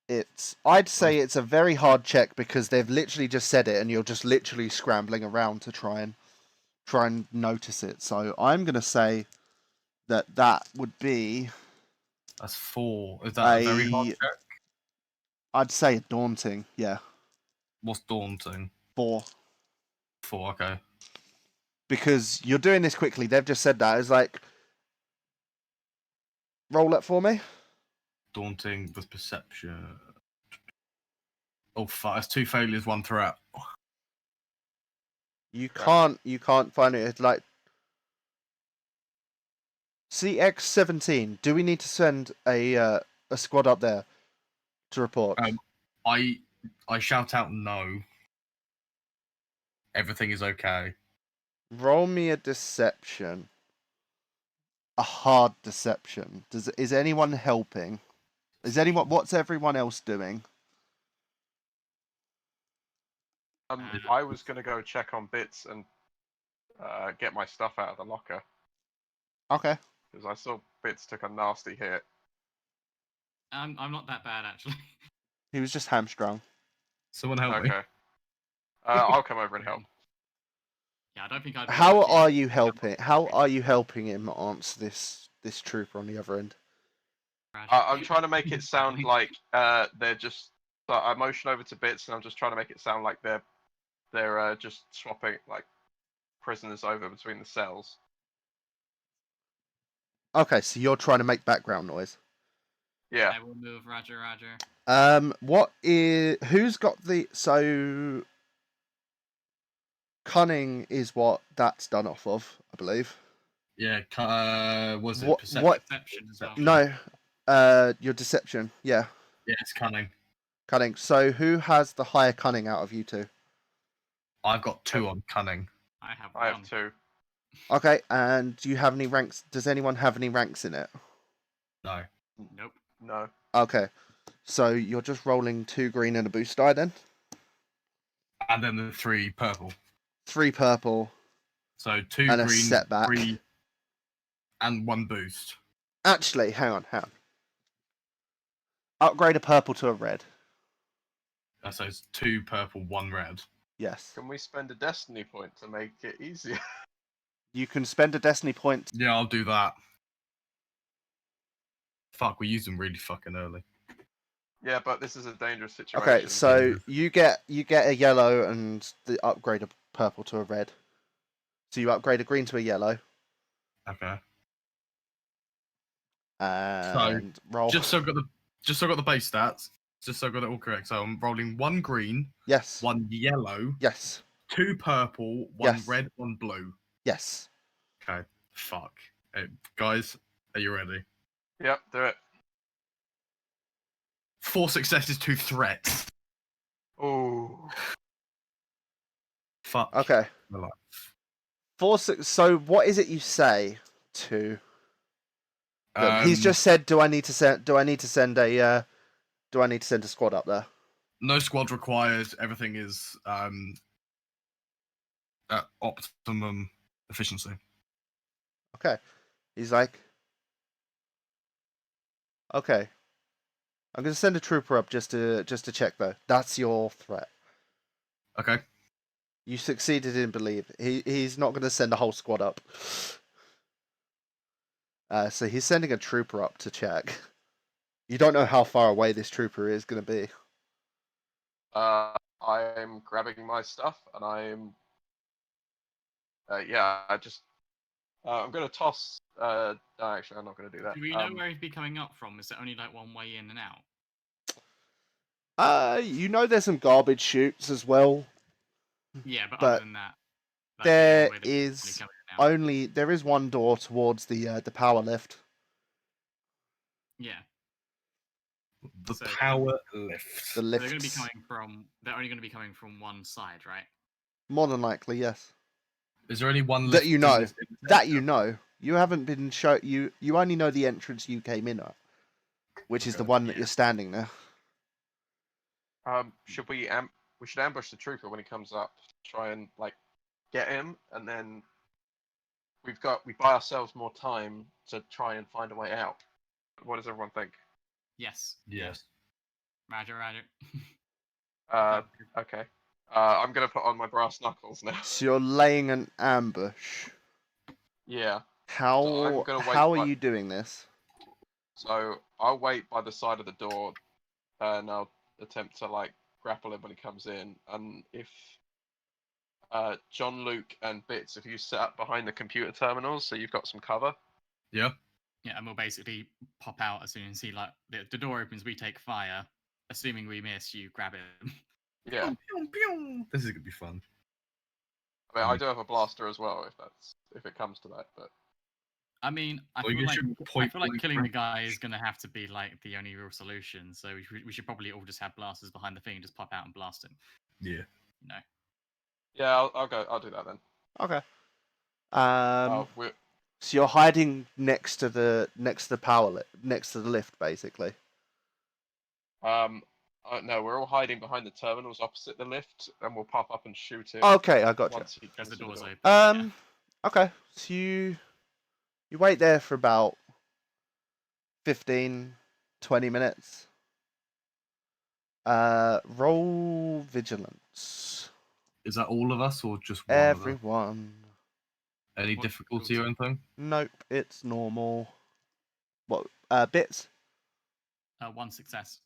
it's a very hard check because they've literally just said it and you're just literally scrambling around to try and try and notice it. So I'm going to say that would be That's 4. Is that a very hard check? I'd say daunting. Yeah, What's daunting? 4. 4, okay. Because you're doing this quickly. They've just said that. It's like, roll it for me. Daunting with perception. Oh fuck! That's 2 failures, 1 threat. You can't find it. It's like CX-17. Do we need to send a squad up there to report? I shout out no. Everything is okay. Roll me a deception. A hard deception. Is anyone helping? What's everyone else doing? I was gonna go check on bits and get my stuff out of the locker Okay. because I saw bits took a nasty hit. I'm not that bad actually. He was just hamstrung. Someone help me. Okay. I'll come over and help. Yeah, I don't think I'd. be How lucky. are you helping? How are you helping him answer this trooper on the other end? I'm trying to make it sound like they're just. So I motion over to bits, and I'm just trying to make it sound like they're just swapping like prisoners over between the cells. Okay, so you're trying to make background noise. Yeah. I will move. Roger. Roger. Who's got so cunning is what that's done off of, I believe. Yeah. Was it What- perception? what- Perception as well. No, your deception. Yeah, Yeah, it's cunning. cunning. So who has the higher cunning out of you two? I've got 2 on cunning. I have I one. have 2. Okay, and do you have any ranks? Does anyone have any ranks in it? No. Nope. No. Okay, so you're just rolling 2 green and a boost die then? And then the 3 purple. 3 purple. So 2 And a green, setback. 3, and 1 boost. Actually, hang on. Upgrade a purple to a red. So it's 2 purple, 1 red. Yes. Can we spend a destiny point to make it easier? You can spend a destiny point. Yeah, I'll do that. Fuck, we used them really fucking early. Yeah, but this is a dangerous situation. Okay, so you get a yellow and the upgrade a purple to a red. So you upgrade a green to a yellow Okay. and roll. Just so I got the base stats. Just so I got it all correct. So I'm rolling 1 green, Yes. 1 yellow, Yes. 2 purple, 1 Yes. red, 1 blue. Yes. Okay. Fuck. Hey, guys, are you ready? Yep, do it. 4 successes, 2 threats. Ooh. Fuck. Okay. My life. So what is it you say to them? He's Um, just said, "Do I need to send a squad up there?" No squad required. Everything is at optimum efficiency. Okay. He's like, "Okay. I'm going to send a trooper up just to check though. That's your threat. Okay. You succeeded in believe. He's not going to send a whole squad up. So he's sending a trooper up to check. You don't know how far away this trooper is going to be. I'm grabbing my stuff and I'm. I'm gonna toss. No, actually, I'm not gonna do that. Do we know where he'd be coming up from? Is it only like one way in and out? You know there's some garbage chutes as well. Yeah, but But other than that, that's the There only way that we're is probably coming out. only there is one door towards the power lift. Yeah. The So- power lift. The So lift. they're going to be coming from. They're only going to be coming from one side, right? More than likely, yes. Is there only one That lift you in know. this- in this That area? you know. You haven't been shown. You only know the entrance you came in at, which is the Okay, one that yeah. you're standing there. Should we we should ambush the trooper when he comes up, try and like get him, and then we buy ourselves more time to try and find a way out. What does everyone think? Yes. Yes. Roger. Okay. I'm gonna put on my brass knuckles now. So you're laying an ambush. Yeah. I'm How gonna wait how are by- you doing this? So I'll wait by the side of the door, and I'll attempt to like grapple him when he comes in. And if John, Luke, and Bits, if you set up behind the computer terminals, so you've got some cover. Yeah. Yeah, and we'll basically pop out as soon as the door opens. We take fire. Assuming we miss, you grab it. Yeah. Pew, pew. This is gonna be fun. I mean, I do have a blaster as well, if it comes to that. But I mean, I Or you feel can like shoot point blank killing the range. guy is gonna have to be like the only real solution. So we should probably all just have blasters behind the thing and just pop out and blast him. Yeah. You know. yeah, I'll go. I'll do that then. Okay. Um. We're, So you're hiding next to the next to the lift, basically. no, we're all hiding behind the terminals opposite the lift, and we'll pop up and shoot him Okay, I got you. once he As comes the through door's door. open. Yeah. Okay. So you wait there for about 15, 20 minutes. Roll vigilance. Is that all of us or just one of us? Everyone. Any What difficulty or anything? Nope, it's normal. What? Bits One success.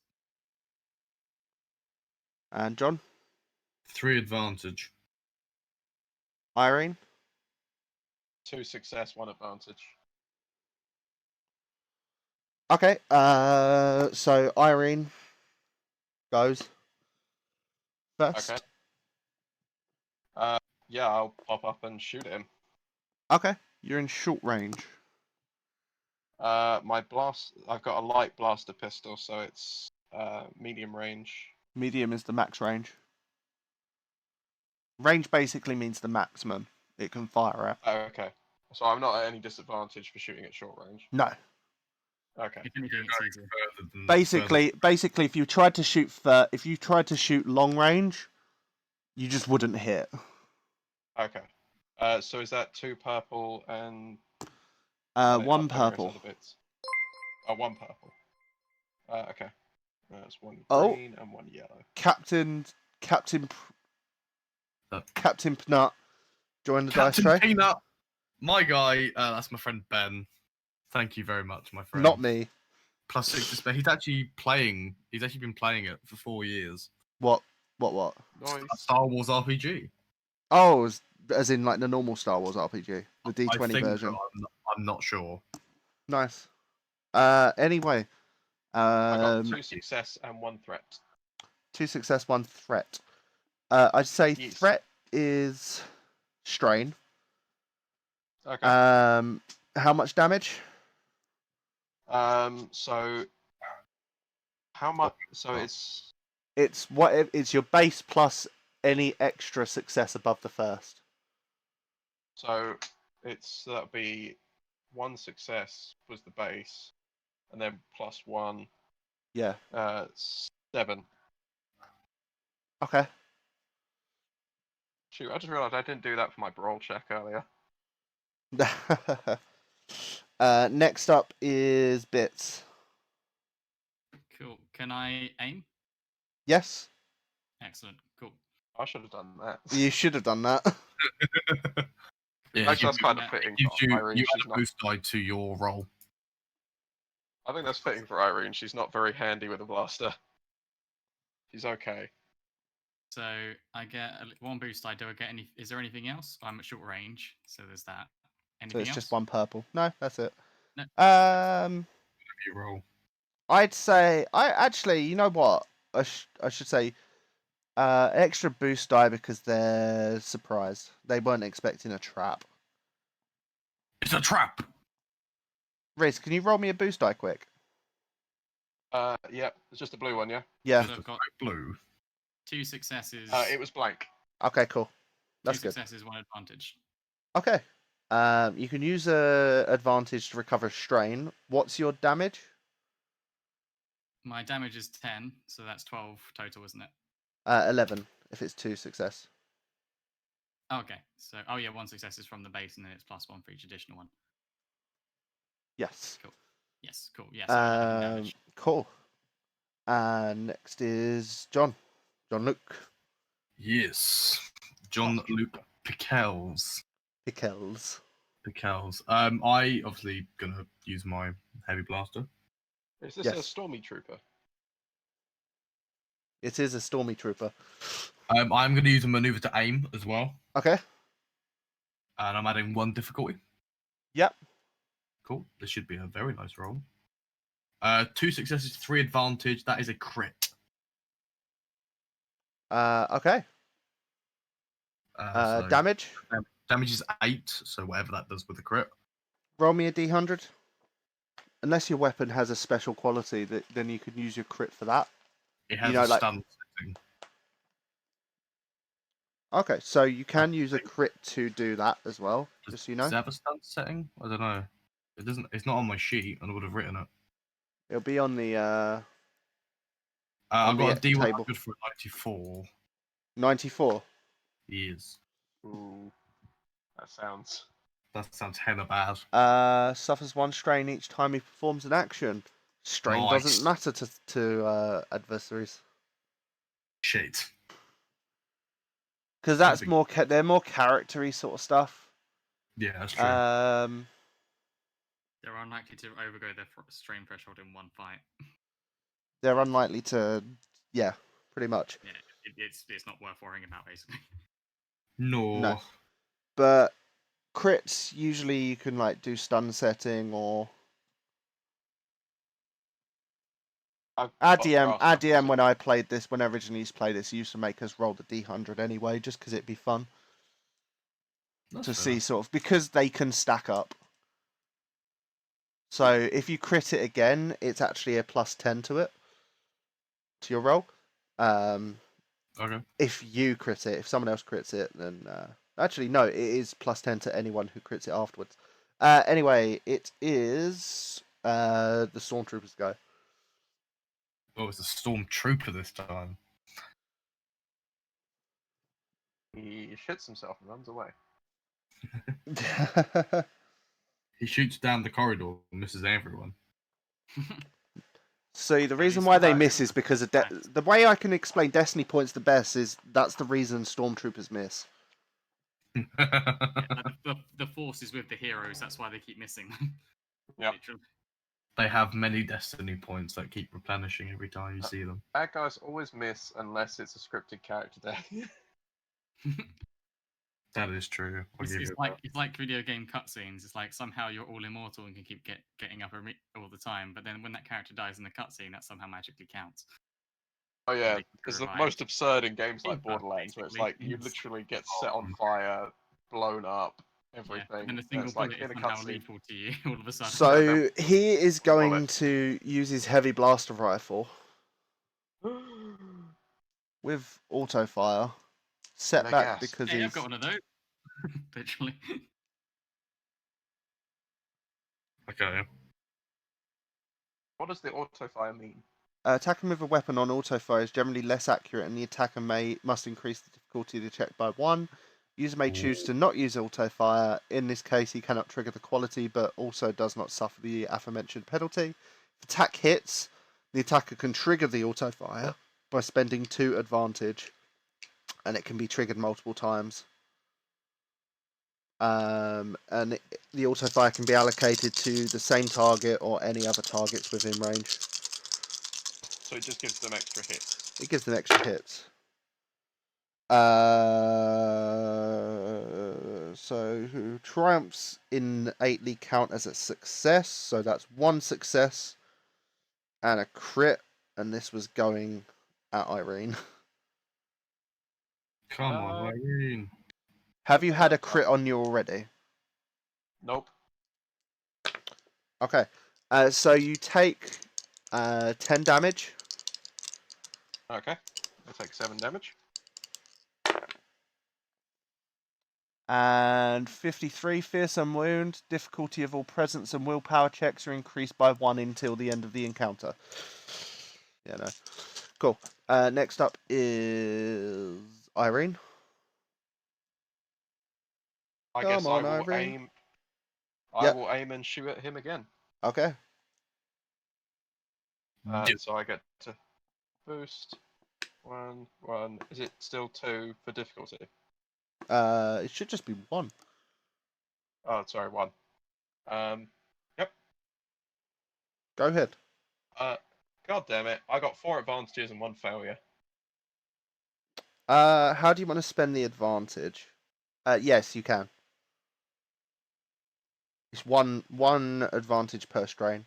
and John, 3 advantage. Irene. 2 success, 1 advantage. Okay. So Irene goes first. Okay. Yeah, I'll pop up and shoot him. Okay. You're in short range. My blast. I've got a light blaster pistol, so it's medium range. Medium is the max range. Range basically means the maximum it can fire at. Oh, okay. So I'm not at any disadvantage for shooting at short range. No. Okay. If anything, it's easier. Further than- Basically, if you tried to shoot long range, you just wouldn't hit. Okay. So is that 2 purple and One tell me the rest purple. of the bits. Oh, 1 purple. Okay. That's 1 Oh. green and 1 yellow. Captain Pnut join the Captain dice tray. Peanut, my guy. That's my friend Ben. Thank you very much, my friend. Not me. +6 to spare. He's actually been playing it for 4 years. What? Nice. A Star Wars RPG. Oh, as in like the normal Star Wars RPG, the D20 I think version. so, I'm not sure. Nice. Anyway, I got 2 success and 1 threat. 2 success, 1 threat. I'd say Yes. threat is strain. Okay. How much damage? So how much? So it's It's your base plus any extra success above the first. so that'll be 1 success was the base, and then +1, Yeah. 7. Okay. Shoot, I just realised I didn't do that for my brawl check earlier. Next up is Bits. Cool. Can I aim? Yes, Excellent. Cool. I should have done that. you should have done that. Yeah, Actually, that's kind of fitting gives for you Irene. add She's a not, boost die to your roll. I think that's fitting for Irene. She's not very handy with a blaster. She's okay. So I get 1 boost. Do I get any? Is there anything else? I'm at short range, so there's that. So Anything it's else? just 1 purple. No, that's it. No. You roll. I'd say you know what? I should say extra boost die because they're surprised. They weren't expecting a trap. It's a trap. Riz, can you roll me a boost die quick? Yeah, it's just a blue one, yeah. Yeah. So I've got Blue. 2 successes. It was blank. Okay, cool. That's 2 good. successes, 1 advantage. Okay. You can use a advantage to recover strain. What's your damage? My damage is 10, so that's 12 total, isn't it? 11 if it's 2 success. Okay. So, oh yeah, 1 success is from the base, and then it's +1 for each additional one. Yes. Yes, cool. Yes. Yeah, 11 damage. Cool. And next is John. John Luke. Yes. John Luke Pickels. Pickles. I obviously gonna use my heavy blaster. Is this a Yes. Stormy Trooper? It is a Stormy Trooper. I'm gonna use a maneuver to aim as well, Okay. and I'm adding 1 difficulty. Yep. Cool. This should be a very nice roll. 2 successes, 3 advantage. That is a crit. Okay. So Damage. damage is 8, so whatever that does with the crit. Roll me a d100. Unless your weapon has a special quality, then you can use your crit for that. It has know, a like- stun setting. Okay, so you can use a crit to do that as well. Just so you know, Does it have a stun setting? I don't know. It doesn't. It's not on my sheet, and I would have written it. it'll be on the I've got a the D100 table. for 94. 94. Years. Ooh, that sounds. That sounds hella bad. Suffers 1 strain each time he performs an action. Strain Nice. doesn't matter to adversaries Shit. because that's That'd be- more they're more charactery sort of stuff. Yeah, that's true. They're unlikely to overgo their strain threshold in one fight. They're unlikely to, yeah, pretty much. Yeah, it's not worth worrying about basically. no. no. But crits usually you can like do stun setting or our DM when I played this, when I originally used to play this, used to make us roll the D100 anyway, just because it'd be fun That's to fair see enough. sort of because they can stack up. So if you crit it again, it's actually a +10 to it to your roll. Okay. If you crit it, if someone else crits it, then actually no, it is +10 to anyone who crits it afterwards. Anyway, it is the Stormtroopers go. Oh, it's a stormtrooper this time. He shits himself and runs away. He shoots down the corridor and misses everyone. So the reason least why they that miss is is because of fact. the way I can explain Destiny points the best is that's the reason Stormtroopers miss. Yeah, the force is with the heroes. That's why they keep missing them. Yep. Literally. They have many destiny points that keep replenishing every time you see them. Bad guys always miss unless it's a scripted character day. That is true. I'll It's, give it's you like it's like video game cutscenes. It's like somehow you're all immortal and can keep getting up all the time, but then when that character dies in the cutscene, that somehow magically counts. Oh yeah, they can it's the provide most absurd in games like feedback, Borderlands, where it's basically. like you literally get set on fire, blown up, Yeah, everything. but then a and single it's like bullet in is a somehow cutscene. lethal to you all of a sudden. So he is Bullet. going to use his heavy blaster rifle with auto fire. Setback gas. because Hey, he's I've got one of those. Literally. Okay. What does the auto fire mean? attacking with a weapon on auto fire is generally less accurate, and the attacker must increase the difficulty of the check by 1. User may choose to not use auto fire. In this case, he cannot trigger the quality, but also does not suffer the aforementioned penalty. If attack hits, the attacker can trigger the auto fire by spending 2 advantage, and it can be triggered multiple times. And the auto fire can be allocated to the same target or any other targets within range. So it just gives them extra hits. It gives them extra hits. So triumphs innately count as a success. So that's 1 success and a crit, and this was going at Irene. Come on, Irene. Have you had a crit on you already? Nope. Okay. So you take 10 damage. Okay. I take 7 damage. And 53 fearsome wound. Difficulty of all presence and willpower checks are increased by 1 until the end of the encounter. Yeah, no. Cool. Next up is Irene. I Come guess on, I will Irene. aim. I Yep. will aim and shoot at him again. Okay. Do- So I get to boost 1. Is it still 2 for difficulty? It should just be 1. Oh, sorry, 1. Yep. Go ahead. God damn it! I got 4 advantages and 1 failure. How do you want to spend the advantage? Yes, you can. It's one advantage per strain.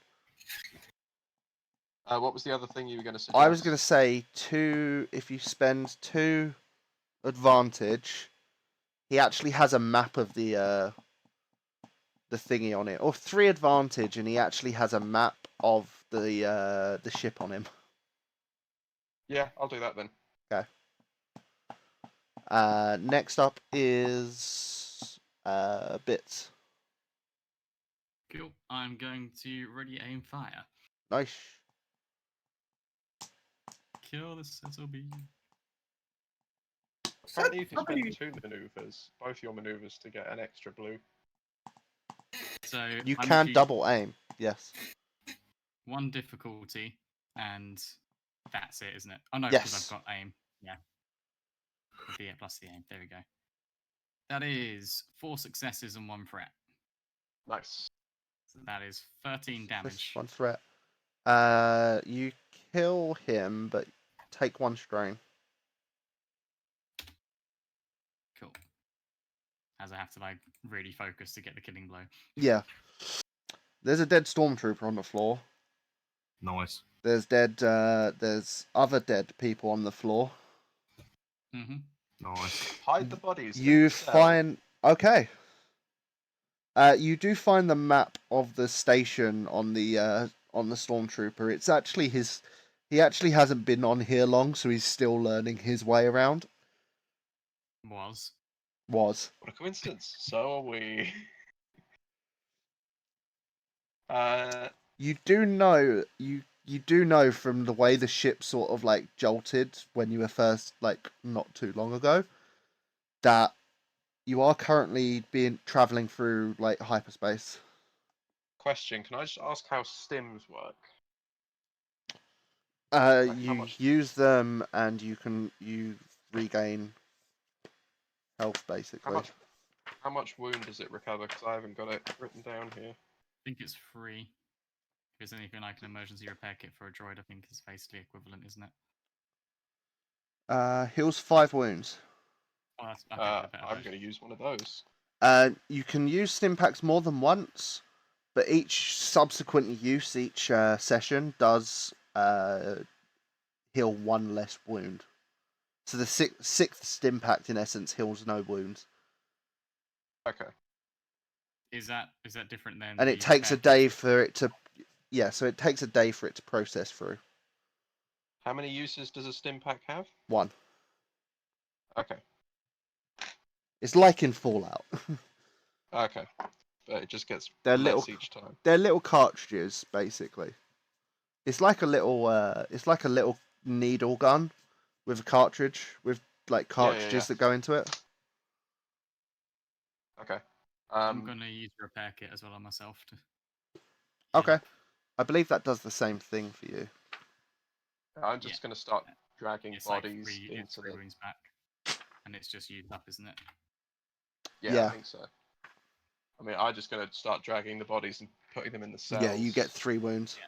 What was the other thing you were going to suggest? I was going to say 2. If you spend 2 advantage, he actually has a map of the thingy on it, or 3 advantage, and he actually has a map of the ship on him. Yeah, I'll do that then. Okay. Next up is Bits. Cool. I'm going to ready aim fire. Nice. Kill the SOB. Apparently, if you spend 2 maneuvers, both your maneuvers, to get an extra blue. So You I'm can actually double aim. Yes. 1 difficulty, and that's it, isn't it? Oh no, because Yes. I've got aim. Yeah. With the plus the aim. There we go. That is 4 successes and 1 threat. Nice. So that is 13 damage. 1 threat. You kill him, but take 1 strain. Cool. As I have to like really focus to get the killing blow. Yeah. There's a dead stormtrooper on the floor. Nice. There's other dead people on the floor. Mm-hmm. Nice. Hide the bodies. in You the cell. find okay. You do find the map of the station on the stormtrooper. It's actually his. He actually hasn't been on here long, so he's still learning his way around. Was. Was. What a coincidence. So are we. You do know from the way the ship sort of like jolted when you were first like not too long ago that you are currently traveling through like hyperspace. Question: can I just ask how stims work? Like, how You much- use them and you regain health basically. How much wound does it recover? Because I haven't got it written down here. I think it's free. If there's anything like an emergency repair kit for a droid, I think is basically equivalent, isn't it? Heals 5 wounds. Oh, that's okay, they're better I'm version. going to use one of those. You can use stim packs more than once, but each subsequent use, each session does heal 1 less wound. So the sixth stim pack in essence heals no wounds. Okay. Is that different then? And it takes a day for it to so it takes a day for it to process through. How many uses does a stim pack have? 1. Okay. It's like in Fallout. Okay. But it just gets They're less little each time. They're little cartridges basically. It's like a little needle gun with a cartridge with like cartridges that go into it. Okay. I'm gonna use a repair kit as well on myself to. Okay. I believe that does the same thing for you. I'm just going to start dragging It's like bodies 3 into the. wounds back, and it's just used up, isn't it? Yeah, I think so. I mean, I'm just going to start dragging the bodies and putting them in the cells. Yeah, you get 3 wounds. Yeah.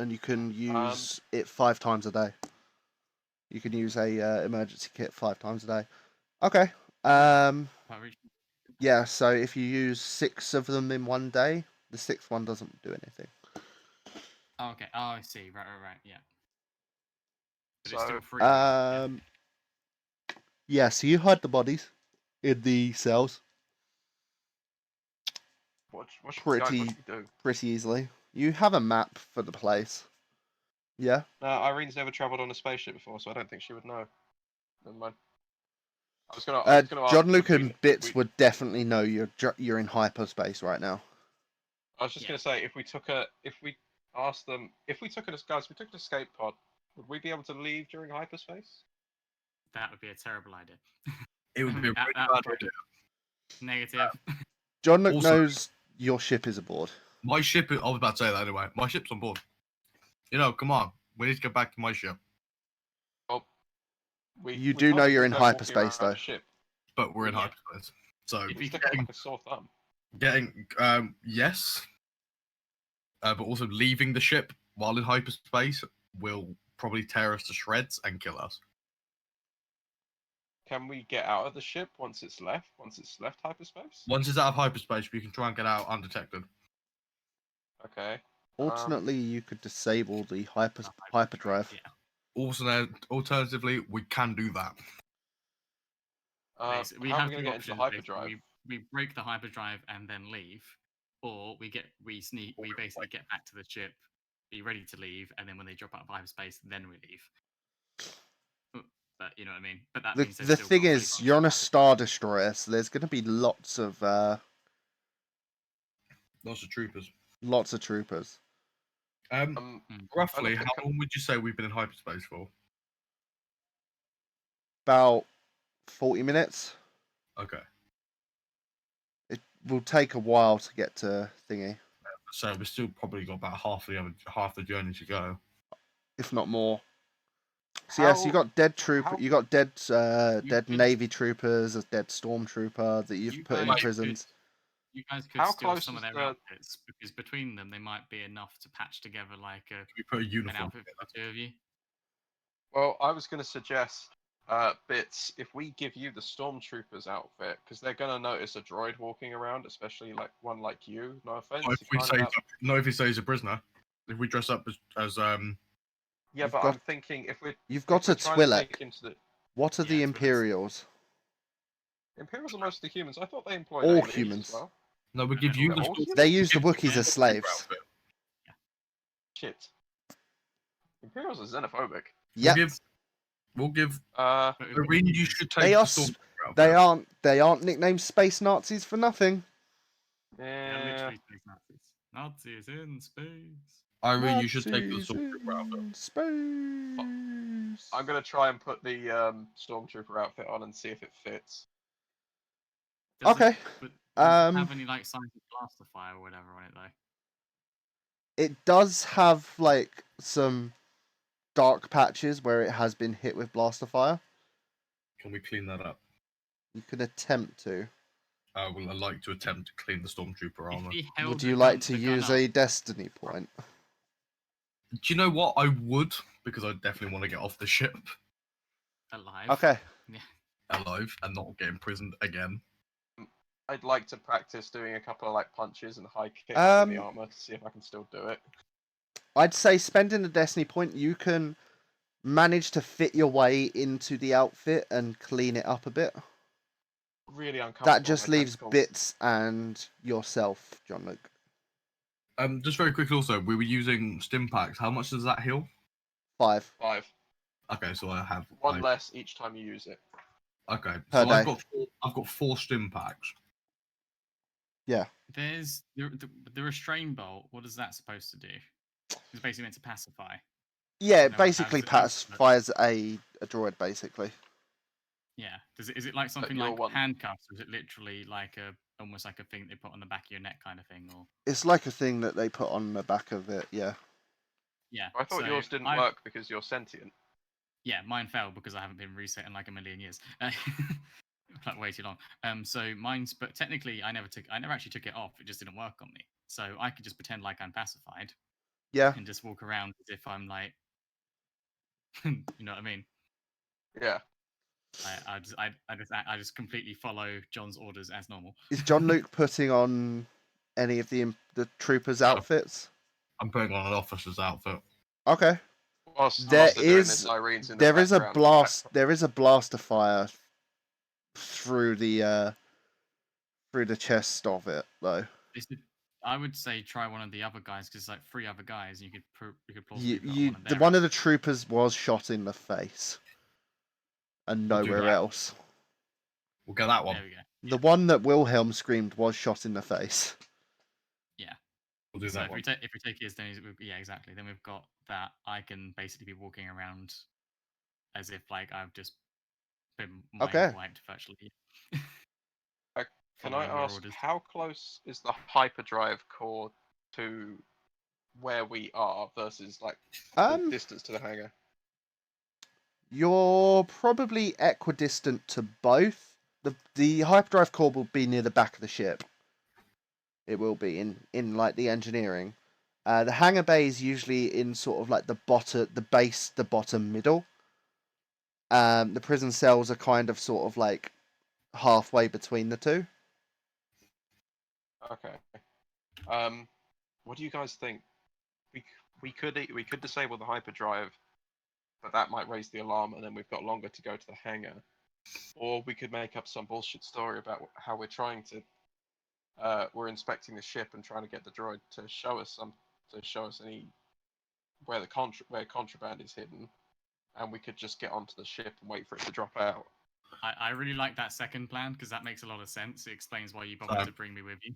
And you can use it 5 times a day. You can use a emergency kit 5 times a day. Okay. Yeah, so if you use 6 of them in one day, the 6th one doesn't do anything. Oh, okay. Oh, I see. Right. Yeah. But So, it's still free. Yeah. Yeah, so you hide the bodies in the cells what should we do? pretty easily. You have a map for the place. Yeah? No, Irene's never travelled on a spaceship before, so I don't think she would know. Never mind. I was gonna ask. John Luke and Bits would definitely know you're in hyperspace right now. I was just gonna say, if we took an escape pod, would we be able to leave during hyperspace? That would be a terrible idea. It would be a At really that bad point, idea. Negative. John Luke Also- knows your ship is aboard. My ship, I was about to say that anyway. My ship's on board. You know, come on. We need to get back to my ship, You do know can't you're just in go walking hyperspace, around though. the ship. but we're in Yeah. hyperspace. So If We you stick get, out like a sore thumb. yes, but also leaving the ship while in hyperspace will probably tear us to shreds and kill us. Can we get out of the ship once it's left? Once it's left hyperspace? Once it's out of hyperspace, we can try and get out undetected. Okay. Alternately, you could disable the hyperdrive. yeah. Also, alternatively, we can do that. We how are have we going two to get into the options. hyperdrive? Basically. We break the hyperdrive and then leave, or we basically get back to the ship, be ready to leave, and then when they drop out of hyperspace, then we leave. But you know what I mean. But that means The thing is, you're on a Star Destroyer, so there's going to be lots of troopers. Lots of troopers. Roughly, how long would you say we've been in hyperspace for? About 40 minutes. Okay. It will take a while to get to thingy. So we've still probably got about half the journey to go, if not more. So yes, you got dead you got dead Navy troopers, a dead stormtrooper that you've put in prisons. You guys could steal some of their outfits, because between them they might be enough to patch together like we put a uniform an outfit for the two of you. Well, I was going to suggest, Bits, if we give you the stormtroopers outfit, because they're going to notice a droid walking around, especially like one like you. No offense. If he says a prisoner, if we dress up as Yeah, but I'm thinking you've got a Twi'lek. What are the Imperials? Imperials are mostly humans. I thought they employed all aliens humans. as well. No, we give you They use the Wookiees as slaves. Shit. Imperials are xenophobic. Yep. We'll give. Irene, you should take. They aren't nicknamed space Nazis for nothing. Yeah. Literally space Nazis. Nazis in space. Irene, you should take the stormtrooper outfit. Space. I'm gonna try and put the stormtrooper outfit on and see if it fits. Okay. Does it have any like signs of blaster fire or whatever on it though? It does have like some dark patches where it has been hit with blaster fire. Can we clean that up? You could attempt to. Well, I'd like to attempt to clean the stormtrooper armor. Would you like to use a destiny point? Do you know what? I would, because I definitely want to get off the ship. Alive. Okay. Yeah. Alive and not get imprisoned again. I'd like to practice doing a couple of like punches and high kicks in the armor to see if I can still do it. I'd say spending a destiny point, you can manage to fit your way into the outfit and clean it up a bit. Really uncomfortable. That just leaves Bits and yourself, John Luke. Just very quickly also, we were using stim packs. How much does that heal? 5. Okay, so I have one less each time you use it. Okay, per so day. I've got 4 stim packs. Yeah. There's the restrain bolt. What is that supposed to do? It's basically meant to pacify. Yeah, it basically pacifies a droid, basically. Yeah. Is it like something like handcuffs, or is it literally like almost like a thing they put on the back of your neck kind of thing? Or it's like a thing that they put on the back of it. Yeah. Yeah. I thought yours didn't work because you're sentient. Yeah, mine fell because I haven't been reset in like a million years. Like way too long. So mine's, but technically I never actually took it off. It just didn't work on me. So I could just pretend like I'm pacified. Yeah. And just walk around as if I'm like, you know what I mean? Yeah. I just completely follow John's orders as normal. Is John Luke putting on any of the troopers' outfits? I'm putting on an officer's outfit. Okay. There is a blaster fire through the chest of it though. I would say try one of the other guys because like 3 other guys. You could plausibly one of the troopers was shot in the face, and nowhere else. We'll get that one. There we go. The one that Wilhelm screamed was shot in the face. Yeah. We'll do that one. If we take his, then yeah, exactly. Then we've got that. I can basically be walking around as if like I've just been wiped virtually. Can I ask, how close is the hyperdrive core to where we are versus like the Um, distance to the hangar? you're probably equidistant to both. The hyperdrive core will be near the back of the ship. It will be in like the engineering. The hangar bay is usually in sort of like the bottom, the base, the bottom middle. The prison cells are kind of sort of like halfway between the two. Okay. What do you guys think? We could disable the hyperdrive, but that might raise the alarm, and then we've got longer to go to the hangar. Or we could make up some bullshit story about how we're trying to we're inspecting the ship and trying to get the droid to show us any where where contraband is hidden, and we could just get onto the ship and wait for it to drop out. I really like that second plan because that makes a lot of sense. It explains why you bothered to bring me with you.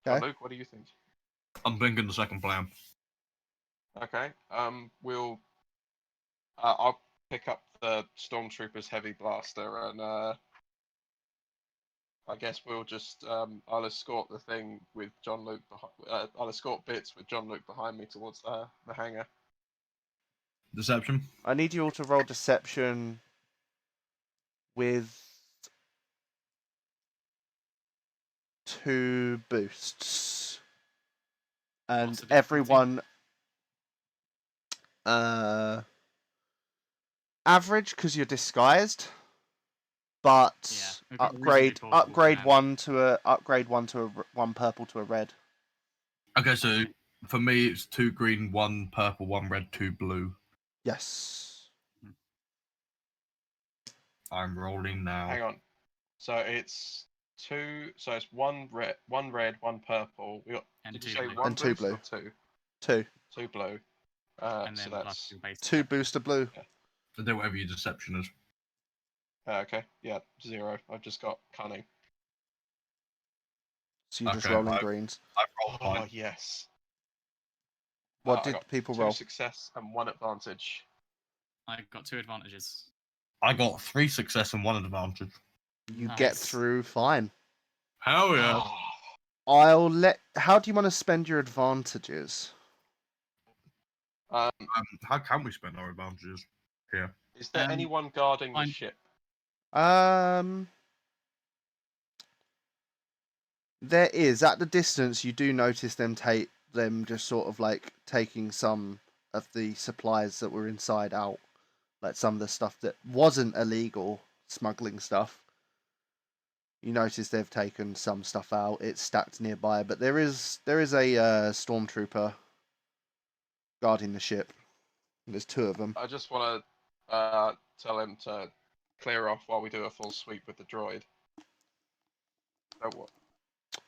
Okay. Luke, what do you think? I'm thinking the second plan. Okay. I'll pick up the stormtrooper's heavy blaster, and I guess we'll just I'll escort the thing with John Luke. I'll escort Bits with John Luke behind me towards the hangar. Deception. I need you all to roll deception with 2 boosts, and What's the difficulty? everyone average because you're disguised, but Yeah, it'd be reasonably plausible for upgrade them. one to a one purple to a red. Okay, so for me it's 2 green, 1 purple, 1 red, 2 blue. Yes. I'm rolling now. Hang on. So it's two. So it's 1 red, 1 purple. And Did you 2 say blue. 1 And 2 boost blue. or 2? 2. 2 blue. And So then plus that's your base 2 attack. booster blue. So do whatever your deception is. okay. Yeah, 0. I've just got cunning. So you're just Okay, rolling I- greens. I rolled Oh fine. yes. What I did got people 2 roll? success and 1 advantage. I got 2 advantages. I got 3 success and 1 advantage. You get Nice. through fine. Hell yeah. How do you want to spend your advantages? How can we spend our advantages here? Is there anyone guarding the fine. ship? There is at the distance. You do notice them just sort of like taking some of the supplies that were inside out, like some of the stuff that wasn't illegal smuggling stuff. You notice they've taken some stuff out. It's stacked nearby, but there is a stormtrooper guarding the ship. There's 2 of them. I just want to tell him to clear off while we do a full sweep with the droid. Oh, what?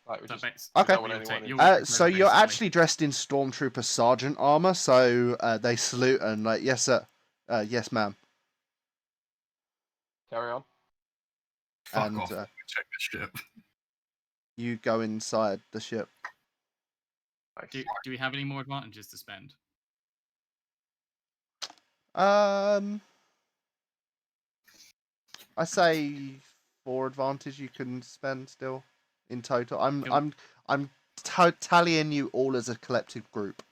Like, we So just, bas- Okay. don't want you'll anyone take- in- you'll take So over, you're basically. actually dressed in stormtrooper sergeant armor. So they salute and like, yes sir, yes ma'am, Carry on. Fuck and off. Check the ship. you go inside the ship. Nice. Do we have any more advantages to spend? I say 4 advantage you can spend still in total. I'm tallying you all as a collective group.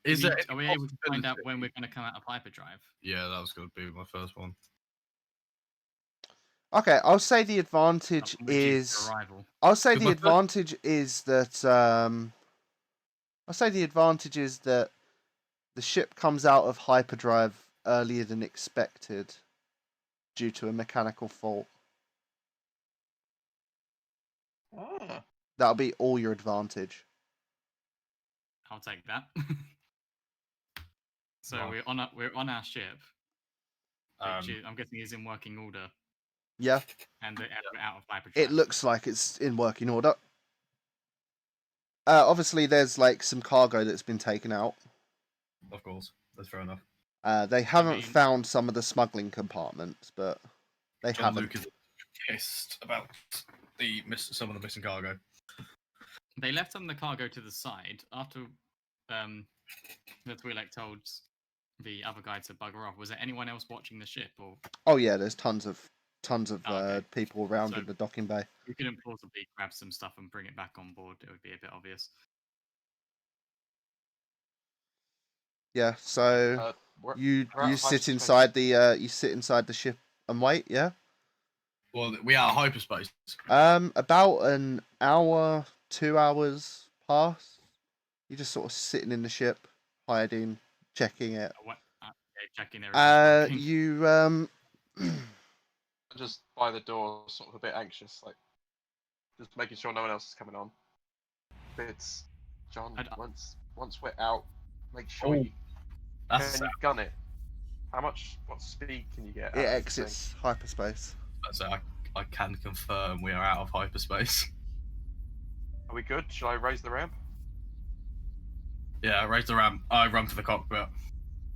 Is there Are any we able to find out possibility- when we're going to come out of hyperdrive? Yeah, that was going to be my first one. Okay, I'll say the advantage Reduce is. arrival. I'll say Good the one. advantage is that. I'll say the advantage is that the ship comes out of hyperdrive earlier than expected due to a mechanical fault. Ah. That'll be all your advantage. I'll take that. So Right. we're on our ship, which Um, I'm guessing is in working order, Yeah, and we're out of hyperdrive. it looks like it's in working order. Obviously, there's like some cargo that's been taken out. of course, that's fair enough. They haven't mean- found some of the smuggling compartments, but they John haven't. Luke is pissed about some of the missing cargo. They left some of the cargo to the side after the Twi'lek told the other guy to bugger off. Was there anyone else watching the ship, or Oh yeah, there's tons of tons of Okay. people around So- in the docking bay. We couldn't plausibly grab some stuff and bring it back on board. It would be a bit obvious. Yeah, so We're you out of sit hyperspace. inside the ship and wait. Yeah. Well, we are hyperspace. About an hour, 2 hours pass. You're just sort of sitting in the ship, hiding, checking it. Yeah, checking everything. You Just by the door, sort of a bit anxious, like just making sure no one else is coming on. Bits, John. Once we're out, make sure you That's can you gun it. What speed can you get? it out of the exits hyperspace. I can confirm we are out of hyperspace. thing? Are we good? Shall I raise the ramp? Yeah, raise the ramp. I run for the cockpit.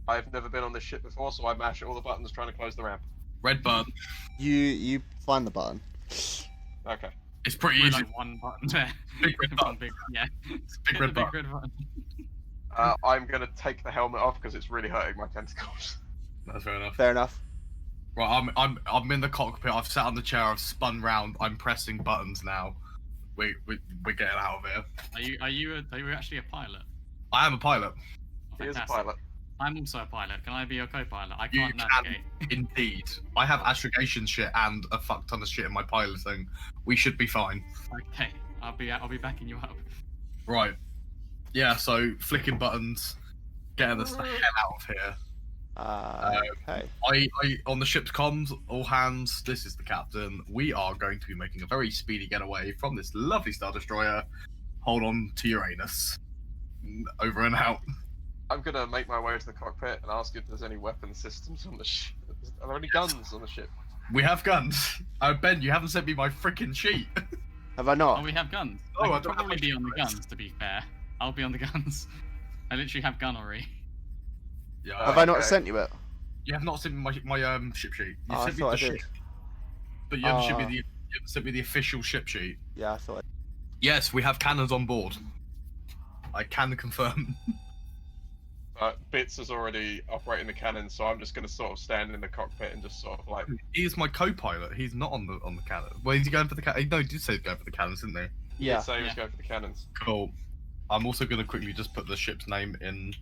I've never been on this ship before, so I mash all the buttons trying to close the ramp. Red button. You find the button. Okay. It's pretty Probably easy. like one button there. Big red One button. big, yeah. Big red button. button. I'm gonna take the helmet off because it's really hurting my tentacles. That's fair enough. Fair enough. Right, I'm in the cockpit. I've sat on the chair. I've spun round. I'm pressing buttons now. We're getting out of here. Are you actually a pilot? I am a pilot. Oh, He is a fantastic. pilot. I'm also a pilot. Can I be your co-pilot? I You can't can. navigate. Indeed. I have astrogation shit and a fuck ton of shit in my piloting. We should be fine. Okay, I'll be backing you up. Right. Yeah, so flicking buttons, getting us the hell out of here. Okay. I on the ship's comms, all hands, this is the captain. We are going to be making a very speedy getaway from this lovely Star Destroyer. Hold on to Uranus. Over and out. I'm gonna make my way to the cockpit and ask if there's any weapon systems on the ship. Are there any guns on the ship? We have guns. Ben, you haven't sent me my freaking sheet. Have I Oh, not? we have guns. Oh, I I don't could have probably much be on the choice. guns, to be fair. I'll be on the guns. I literally have gunnery. Yeah. Have I not Okay. sent you it? You have not sent me my ship sheet. You Oh, I sent me thought the I did. ship, but you haven't sent me Ah. you haven't sent me the official ship sheet. Yeah, I thought. Yes, we have cannons on board. I can confirm. Bits is already operating the cannon, so I'm just gonna sort of stand in the cockpit and just sort of like. He is my co-pilot. He's not on the cannon. Well, is he going for the cannon? No, he did say he's going for the cannons, didn't he? Yeah. So he was Yeah. going for the cannons. Cool. I'm also going to quickly just put the ship's name in.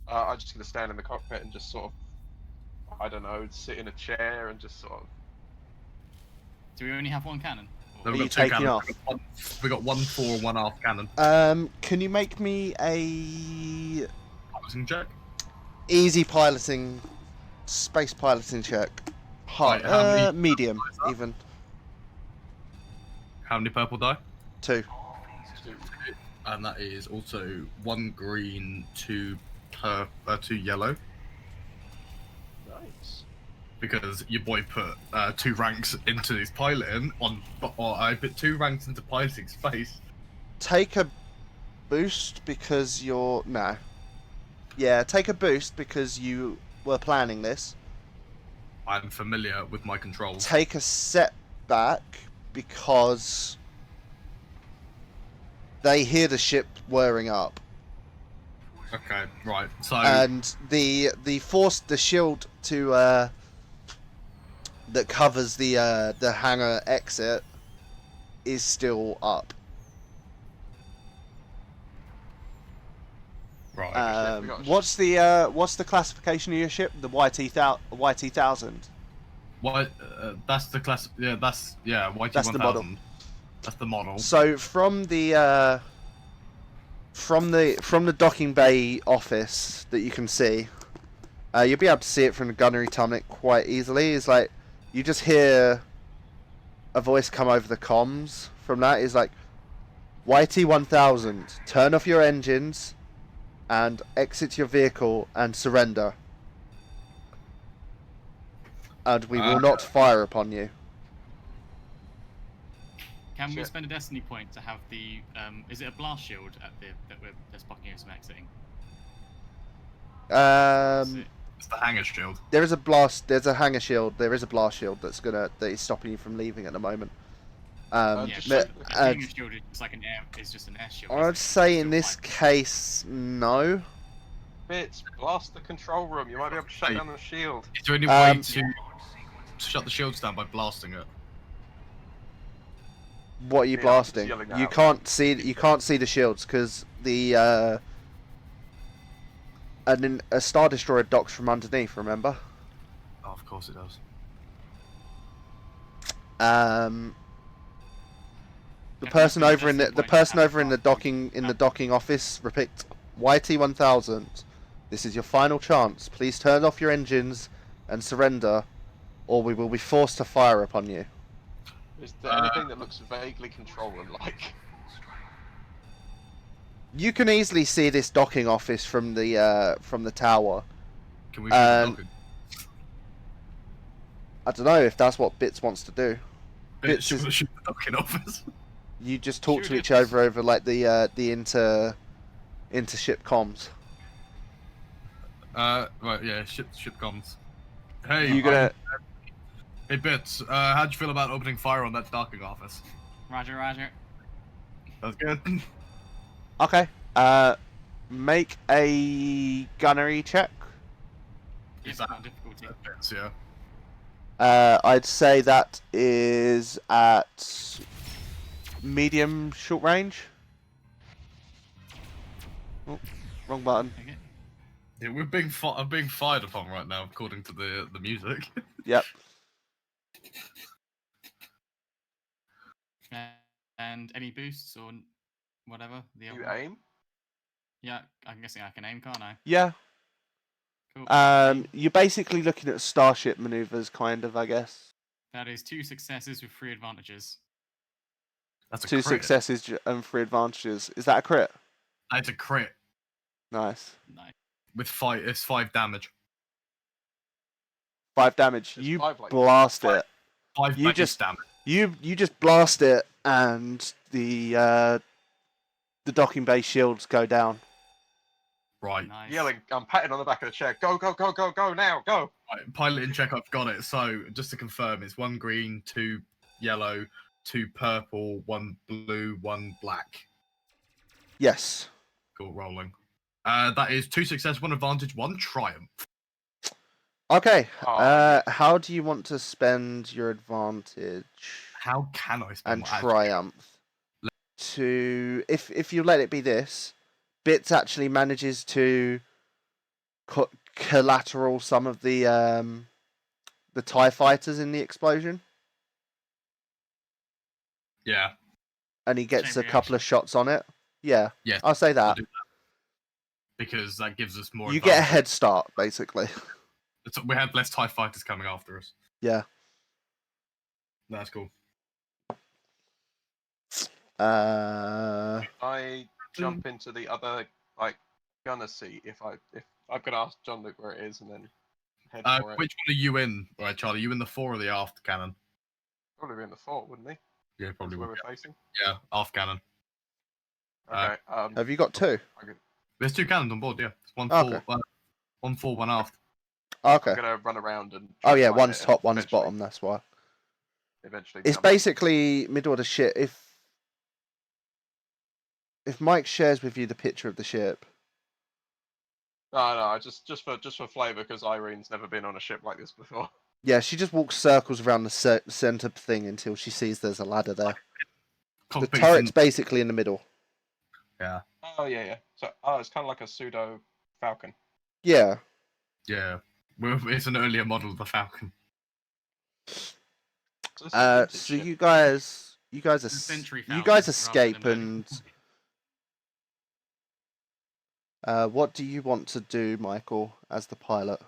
I'm just gonna stand in the cockpit and just sort of, I don't know, sit in a chair and just sort of. Do we only have one cannon? No, Are we've you got two taking cannons. off? We got one fore and one aft cannon. Can you make me a Piloting check. easy piloting, space piloting check? Hard, Right, how many- medium, even How many purple die? 2. And that is also 1 green, 2 yellow. Nice. Because your boy put 2 ranks into his piloting or I put 2 ranks into piloting space. Take a boost because you're Yeah, take a boost because you were planning this. I'm familiar with my controls. Take a setback because they hear the ship whirring up, Okay, right. So and the shield to that covers the hangar exit is still up. right. we got a What's the classification of your ship? The YT-1000. Why? That's the class. Yeah, that's YT1000. That's the model. That's the model. So from the docking bay office that you can see, you'll be able to see it from the gunnery turret quite easily. It's like you just hear a voice come over the comms from that. It's like, YT-1000, turn off your engines and exit your vehicle and surrender. And we will not fire upon you. Can we Shit. spend a destiny point to have the is it a blast shield at that's blocking us from exiting? Is it- It's the hangar shield. There is a blast. There's a hangar shield. There is a blast shield that is stopping you from leaving at the moment. yeah, just but check- the hangar shield is just like an air. It's just an air shield. I'd isn't it? say It's in still this like- case, no. Bits, blast the control room. You might be able to shut Hey. down the shield. Is there any way to shut the shields down by blasting it? What are you Yeah, I'm just blasting? yelling You out. can't see the shields because the a Star Destroyer docks from underneath. Remember? Oh, of course it does. The If person nothing, over in just the point person out over in the docking office repeat YT1000. This is your final chance. Please turn off your engines and surrender, or we will be forced to fire upon you. Is there anything that looks vaguely control room like? You can easily see this docking office from the tower. Can we shoot the docking? I don't know if that's what Bits wants to do. Bits Should is- we shoot the docking office? You just talk Shoot to it. each other over like the inter-ship comms. Right, yeah, ship comms. Hey, You gonna? hey, Bits. How'd you feel about opening fire on that docking office? Roger, Roger. That's good. Okay. Make a gunnery check. Is Yes, that not difficulty. Bits? Yeah. I'd say that is at medium short range. Oh, wrong button. Okay. Yeah, I'm being fired upon right now, according to the music. Yep. And any boosts or whatever? The You other... aim? Yeah, I'm guessing I can aim, can't I? Yeah. Cool. You're basically looking at starship maneuvers, kind of, I guess. That is 2 successes with 3 advantages. That's a 2 crit. successes and 3 advantages. Is that a crit? That's a crit Nice. Nice. with 5. It's 5 damage. 5 damage. It's You 5, like, blast five. it. 5 You base just- damage. You just blast it, and the docking bay shields go down. Right. Nice. Yelling, I'm patting on the back of the chair. Go, go, go, go, go now, go! Right, piloting check. I've got it. So just to confirm, it's 1 green, 2 yellow, 2 purple, 1 blue, 1 black. Yes. Cool, rolling. That is 2 success, 1 advantage, 1 triumph. Okay. Oh, yes. How do you want to spend your advantage How can I spend and my action? triumph? If you let it be this, Bits actually manages to collateral some of the TIE fighters in the explosion, Yeah. and he gets Chain a couple of reaction. shots on it. Yeah, Yes. I'll say I'll that. do that. Because that gives us more You get a advantage. head start, basically. We have less TIE fighters coming after us. Yeah. That's cool. I jump into the other, like, gunner seat if I'm gonna ask John Luke where it is and then head for it. Which one are you in? Right, Charlie, you in the fore or the aft cannon? Probably be in the fort, wouldn't he? Yeah, That's probably where would. we're facing. Yeah, aft cannon. Okay. Have you got 2? There's 2 cannons on board, yeah. It's 1 Okay. fore, 1 fore, 1 aft. Okay. I'm gonna run around and. Oh try yeah, and find one's it and top, one's eventually- bottom. That's why. Eventually. It's jump. basically middle of the ship. If Mike shares with you the picture of the ship, No, just for flavour because Irene's never been on a ship like this before. yeah, she just walks circles around the center thing until she sees there's a ladder there. The Cockpit's turret's in- basically in the middle. Yeah, Oh yeah. So it's kind of like a pseudo Falcon. Yeah. yeah. It's an earlier model of the Falcon. So this is a vintage So ship. you guys Century you Falcon guys rather escape than and what do you want to do, Michael, as the pilot?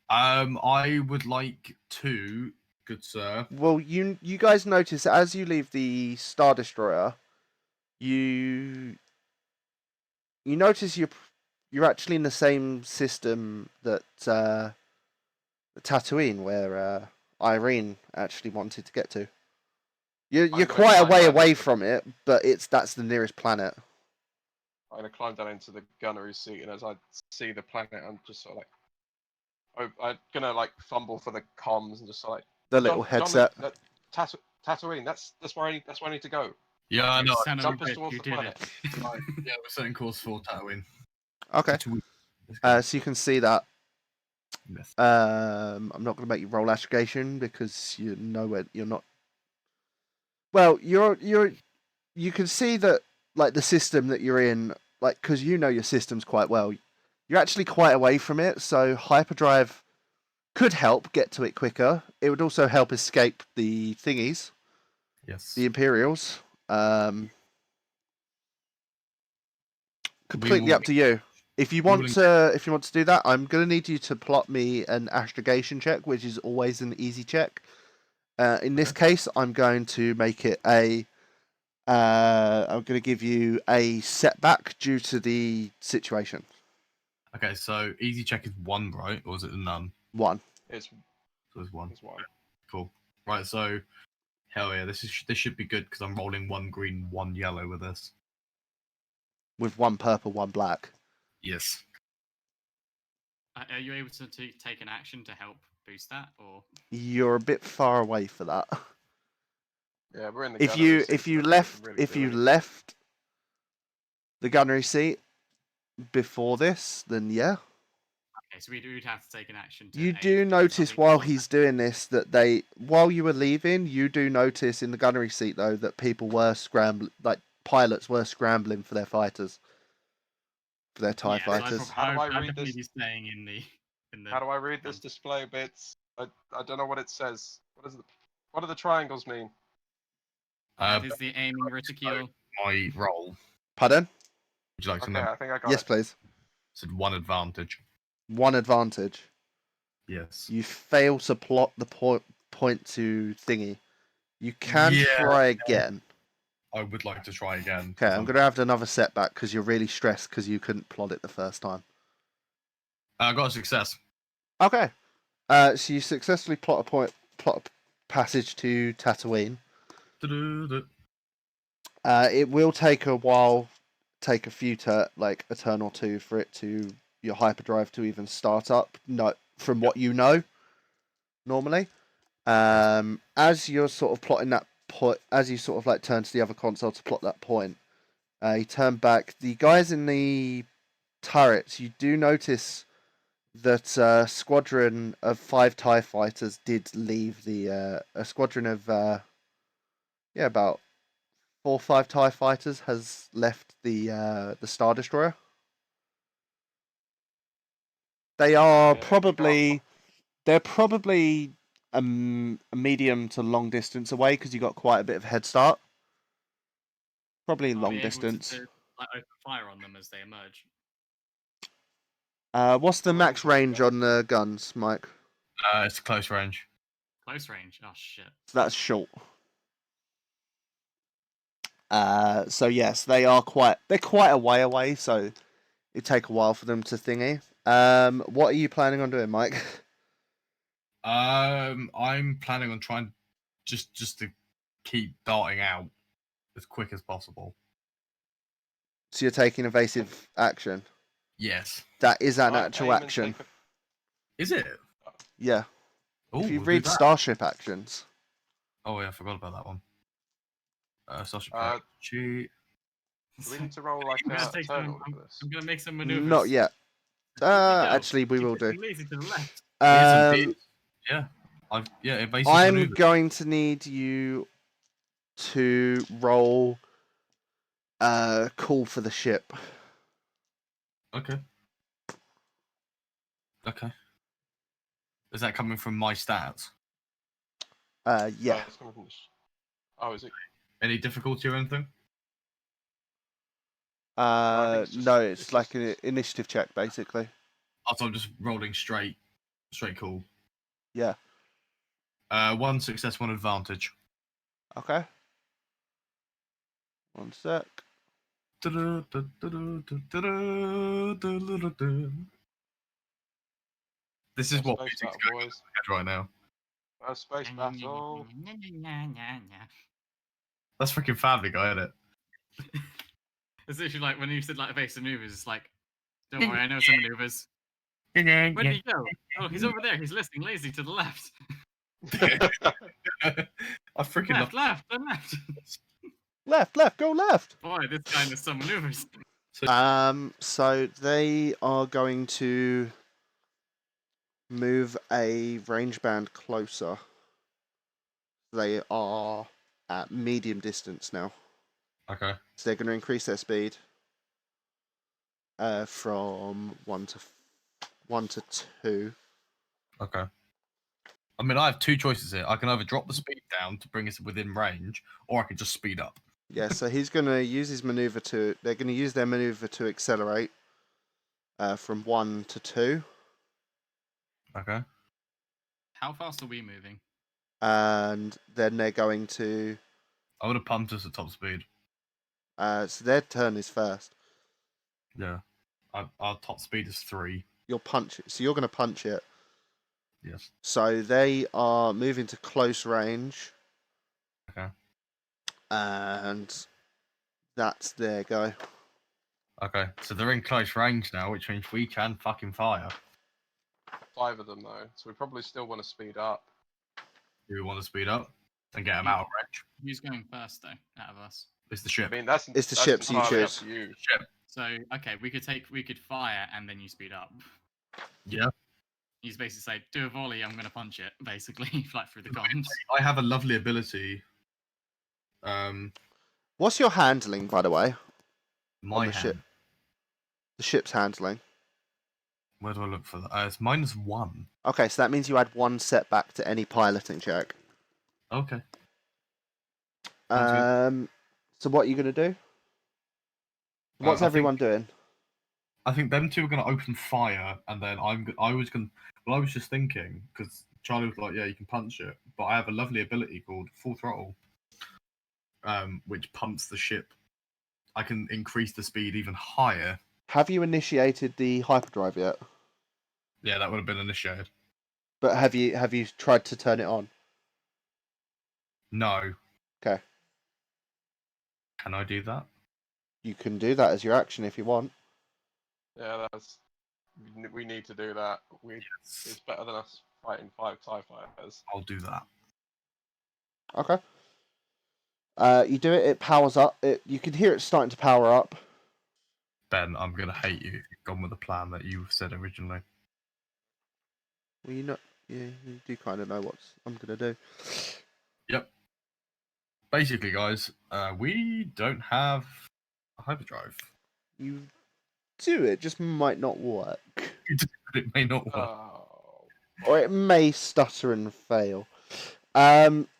I would like to, good sir. Well, you guys notice that as you leave the Star Destroyer, you notice you're actually in the same system that Tatooine, where Irene actually wanted to get to. You're gonna quite a climb way down away into- from it, but that's the nearest planet. I'm gonna climb down into the gunnery seat, and as I see the planet, I'm just sort of like, I'm gonna like fumble for the comms and just like The little headset. Tatooine. That's where I need to go. Yeah, I know. Son of a Jump us bitch, towards you the did planet. it. Right, yeah, we're setting course for Tatooine. Okay. Tatooine. So you can see that. Myth. I'm not going to make you roll astrogation because you know where you're not. Well, you can see that like the system that you're in, like because you know your systems quite well. You're actually quite away from it, so hyperdrive could help get to it quicker. It would also help escape the thingies, Yes. the Imperials. Completely will- up to you. If you want to do that, I'm going to need you to plot me an astrogation check, which is always an easy check. In this case, I'm going to make it a. I'm going to give you a setback due to the situation. Okay, so easy check is 1, right? Or is it none? 1. It's So it's 1. it's one. Cool. Right, so hell yeah, this should be good because I'm rolling 1 green, 1 yellow with this. With 1 purple, 1 black. Yes. Are you able to take an action to help boost that, or You're a bit far away for that. Yeah, we're in the If gunnery you seat, if so you we can left really if do you anything. left the gunnery seat before this, then yeah. okay? So we would have to take an action. To You aid do because notice something while was he's doing this that while you were leaving, you do notice in the gunnery seat though that people were scrambling, like pilots were scrambling for their fighters, for their TIE yeah, so fighters. How do I I'd read definitely this? be staying in the How do I read this display bits? I don't know what it says. What do the triangles mean? That is the aiming reticule. My roll. Pardon? Would you like to Okay, know? I think I got Yes, it. please. Said 1 advantage. 1 advantage. Yes. You fail to plot the point to thingy. You can Yeah. try again. I would like to try again. Okay, I'm going to have another setback because you're really stressed because you couldn't plot it the first time. I got a success. Okay. So you successfully plot a passage to Tatooine. It will take a while, take a few like a turn or two for it to your hyperdrive to even start up. No, from what you know, normally. As you're sort of plotting that point, as you sort of like turn to the other console to plot that point, you turn back. The guys in the turrets, you do notice that a squadron of 5 TIE fighters did leave the a squadron of about 4 or 5 TIE fighters has left the Star Destroyer. They are Yeah, probably a medium to long distance away because you got quite a bit of head start. Probably Are we long able distance. to like open fire on them as they emerge? What's the Well, max range on the guns, Mike? It's close range. Close range. Oh shit. So that's short. So yes, they're quite a way away, so it'd take a while for them to thingy. What are you planning on doing, Mike? I'm planning on trying just to keep darting out as quick as possible. So you're taking evasive action. Yes. That is an Can I actual aim and action. take Is it? Yeah. Oh, If you we'll do read that. Starship actions. Oh yeah, I forgot about that one. Starship Uh, cheat. Do we need to roll like I'm gonna a take turn some. order for this? I'm gonna make some maneuvers. Not yet. Lazy go. Actually, we Keep will do. pushing lazy to the left. Yes, indeed. Yeah. Evasive I'm maneuvers. going to need you to roll call for the ship. Okay. Okay. Is that coming from my stats? Yeah. It's coming from this. Oh, is it? Any difficulty or anything? I think it's just- No, it's it's like just- an initiative check, basically. Also, I'm just rolling straight cool. Yeah. 1 success, 1 advantage. Okay. One sec. This is what Space music's battle, going on in boys. my head right now. Space battle. That's freaking Family Guy, isn't it? It's literally like when you said like evasive maneuvers. It's like, don't worry, I know some maneuvers. Where did he go? Oh, he's over there. He's listening lazy to the left. I freaking love Left, left, then left. Left, go left. Boy, this guy knows some maneuvers. So they are going to move a range band closer. They are at medium distance now. Okay. So they're going to increase their speed from 1 to 2. Okay. I mean, I have two choices here. I can either drop the speed down to bring us within range, or I can just speed up. Yeah, so he's going to use his maneuver to... They're going to use their maneuver to accelerate from 1 to 2. Okay. How fast are we moving? And then they're going to... I would have pumped us at top speed. so their turn is first. Yeah. Our top speed is 3. You'll punch it. So you're going to punch it. Yes. So they are moving to close range. Okay. And that's their go. Okay. So they're in close range now, which means we can fucking fire. 5 of them though, so we probably still want to speed up. Do we want to speed up and get them out of range? Who's going first though, out of us? It's the I ship. mean, that's It's the that's ships you entirely up choose. to you. Ship. So okay, we could fire and then you speed up. Yeah. He's basically say, do a volley, I'm gonna punch it, basically, like through the comms. I have a lovely ability. What's your handling, by the way? My the hand. ship. The ship's handling. Where do I look for that? It's -1. Okay, so that means you add 1 setback to any piloting check. Okay. Sounds good. So what are you going to do? What's I everyone doing? I think them two are going to open fire, and then I was just thinking, because Charlie was like, yeah, you can punch it, but I have a lovely ability called Full Throttle, which pumps the ship. I can increase the speed even higher. Have you initiated the hyperdrive yet? Yeah, that would have been initiated. But have you tried to turn it on? No. Okay. Can I do that? You can do that as your action if you want. Yeah, we need to do that. It's better than us fighting 5 TIE fighters. I'll do that. Okay. You do it. It powers up. You can hear it starting to power up. Ben, I'm going to hate you if you've gone with the plan that you said originally. Well, you do kind of know what I'm gonna do. Yep. Basically, guys, we don't have a hyperdrive. You do it, just might not work, It may not work. Oh. or it may stutter and fail.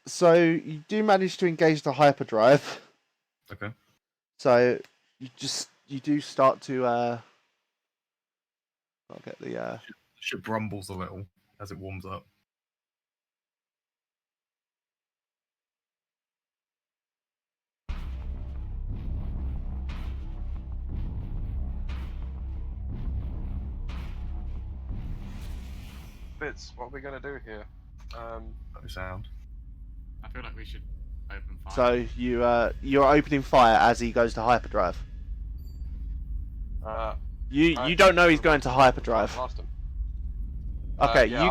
So you do manage to engage the hyperdrive. Okay. So you do start to I'll get the The ship rumbles a little as it warms up. Bits, what are we going to do here? No sound. I feel like we should open fire. so you're opening fire as he goes to hyperdrive. You don't know he's going to hyperdrive. Blast him. Okay, yeah,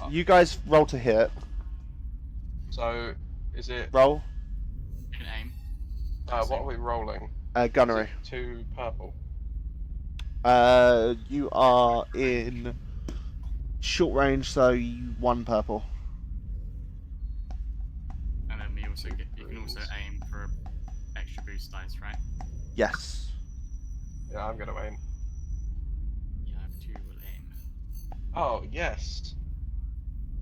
you guys roll to hit. So, is it... Roll. You can aim. what are we rolling? Gunnery. Is it 2 purple? You are in short range, so 1 purple. And then you can also aim for extra boost dice, right? Yes. Yeah, I'm going to aim. Yeah, 2 will aim. Oh, yes.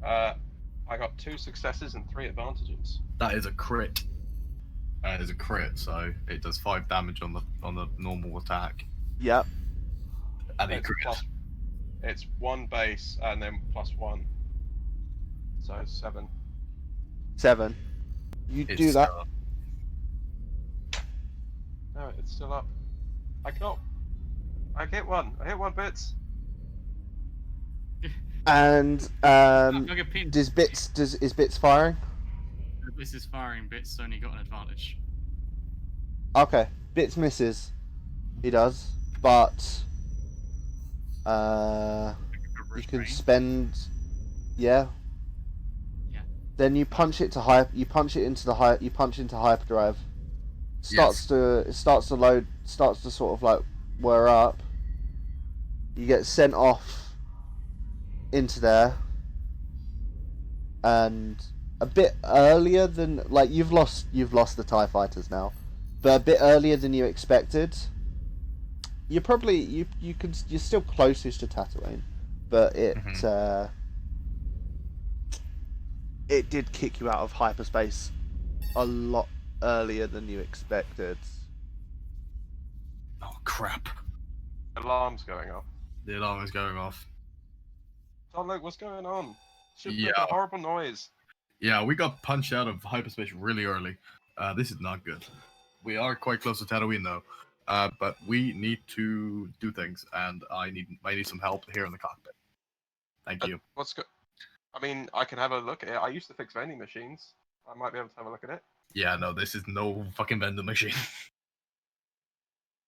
I got 2 successes and 3 advantages. That is a crit. That is a crit, so it does 5 damage on the normal attack. Yep. And it It's, crits. it's 1 base and then +1. So 7. 7. You It's, do that. No, it's still up. I hit 1. I hit 1 bits. And I'll get pinned. is Bits firing? This is firing. Bits only got an advantage. Okay, Bits misses. He does, but you can spend, yeah. Yeah. Then you punch it to You punch it into You punch into hyperdrive. It starts to load. Starts to sort of like were up, you get sent off into there, and a bit earlier than you've lost the TIE fighters now, but a bit earlier than you expected. You're probably you're still closest to Tatooine, but it did kick you out of hyperspace a lot earlier than you expected. Oh crap! Alarm's going off. The alarm is going off. Oh look, what's going on? Should Yeah. make a horrible noise. Yeah, we got punched out of hyperspace really early. This is not good. We are quite close to Tatooine though, but we need to do things, and I need some help here in the cockpit. Thank you. What's good? I mean, I can have a look at it. I used to fix vending machines. I might be able to have a look at it. Yeah, no, this is no fucking vending machine.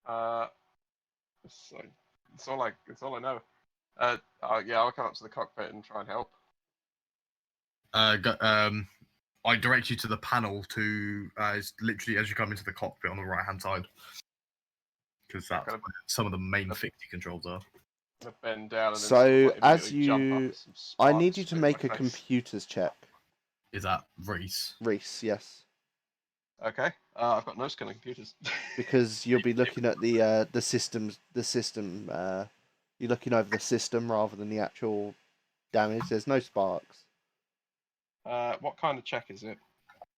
It's all I know. Yeah, I'll come up to the cockpit and try and help. I direct you to the panel to it's literally as you come into the cockpit on the right hand side, because that's where some of the main fixie controls are. Gonna bend down and then So sort of as immediately jump up you, with some I sparks need you to spit in make my a face. computers check. Is that Reese? Reese, yes, Okay, I've got no skill in computers. because you'll be looking at the system. You're looking over the system rather than the actual damage. There's no sparks. What kind of check is it?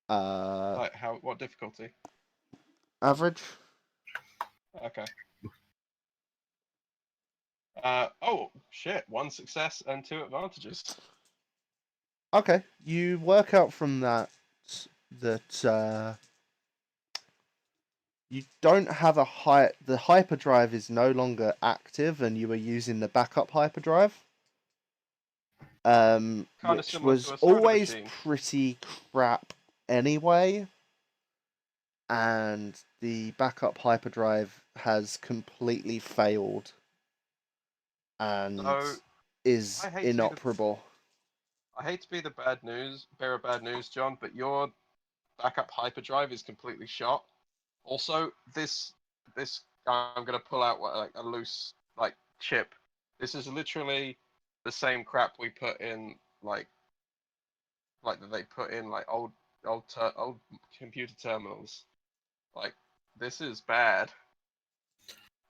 Like what difficulty? Average. Okay. Oh shit! 1 success and 2 advantages. Okay, you work out from that you don't have the hyperdrive is no longer active, and you were using the backup hyperdrive, which similar was to a soda always machine. pretty crap anyway, and the backup hyperdrive has completely failed and So, is I hate to be the- inoperable. I hate to be the bearer of bad news, John, but your backup hyperdrive is completely shot. Also, this I'm gonna pull out a loose chip. This is literally the same crap we put in like that they put in old computer terminals. Like this is bad.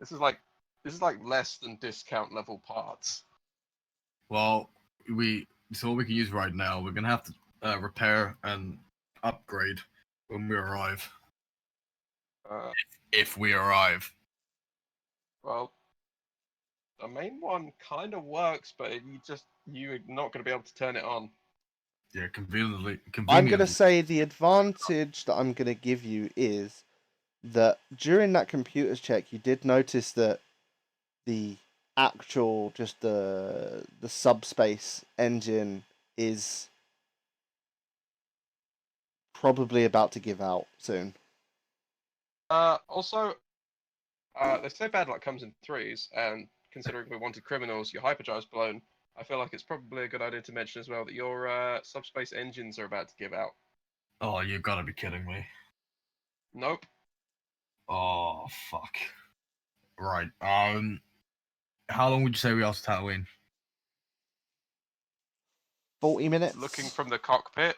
This is like less than discount level parts. Well, so what we can use right now, we're gonna have to repair and upgrade when we arrive. If we arrive. Well, the main one kind of works, but you're not going to be able to turn it on. Yeah, conveniently. I'm going to say the advantage that I'm going to give you is that during that computers check, you did notice that the actual, just the subspace engine is probably about to give out soon. Also, they say bad luck comes in threes, and considering we wanted criminals, your hyperdrive's blown. I feel like it's probably a good idea to mention as well that your subspace engines are about to give out. Oh, you gotta be kidding me. Nope. Oh, fuck. Right. How long would you say we are to Tatooine? 40 minutes. Looking from the cockpit,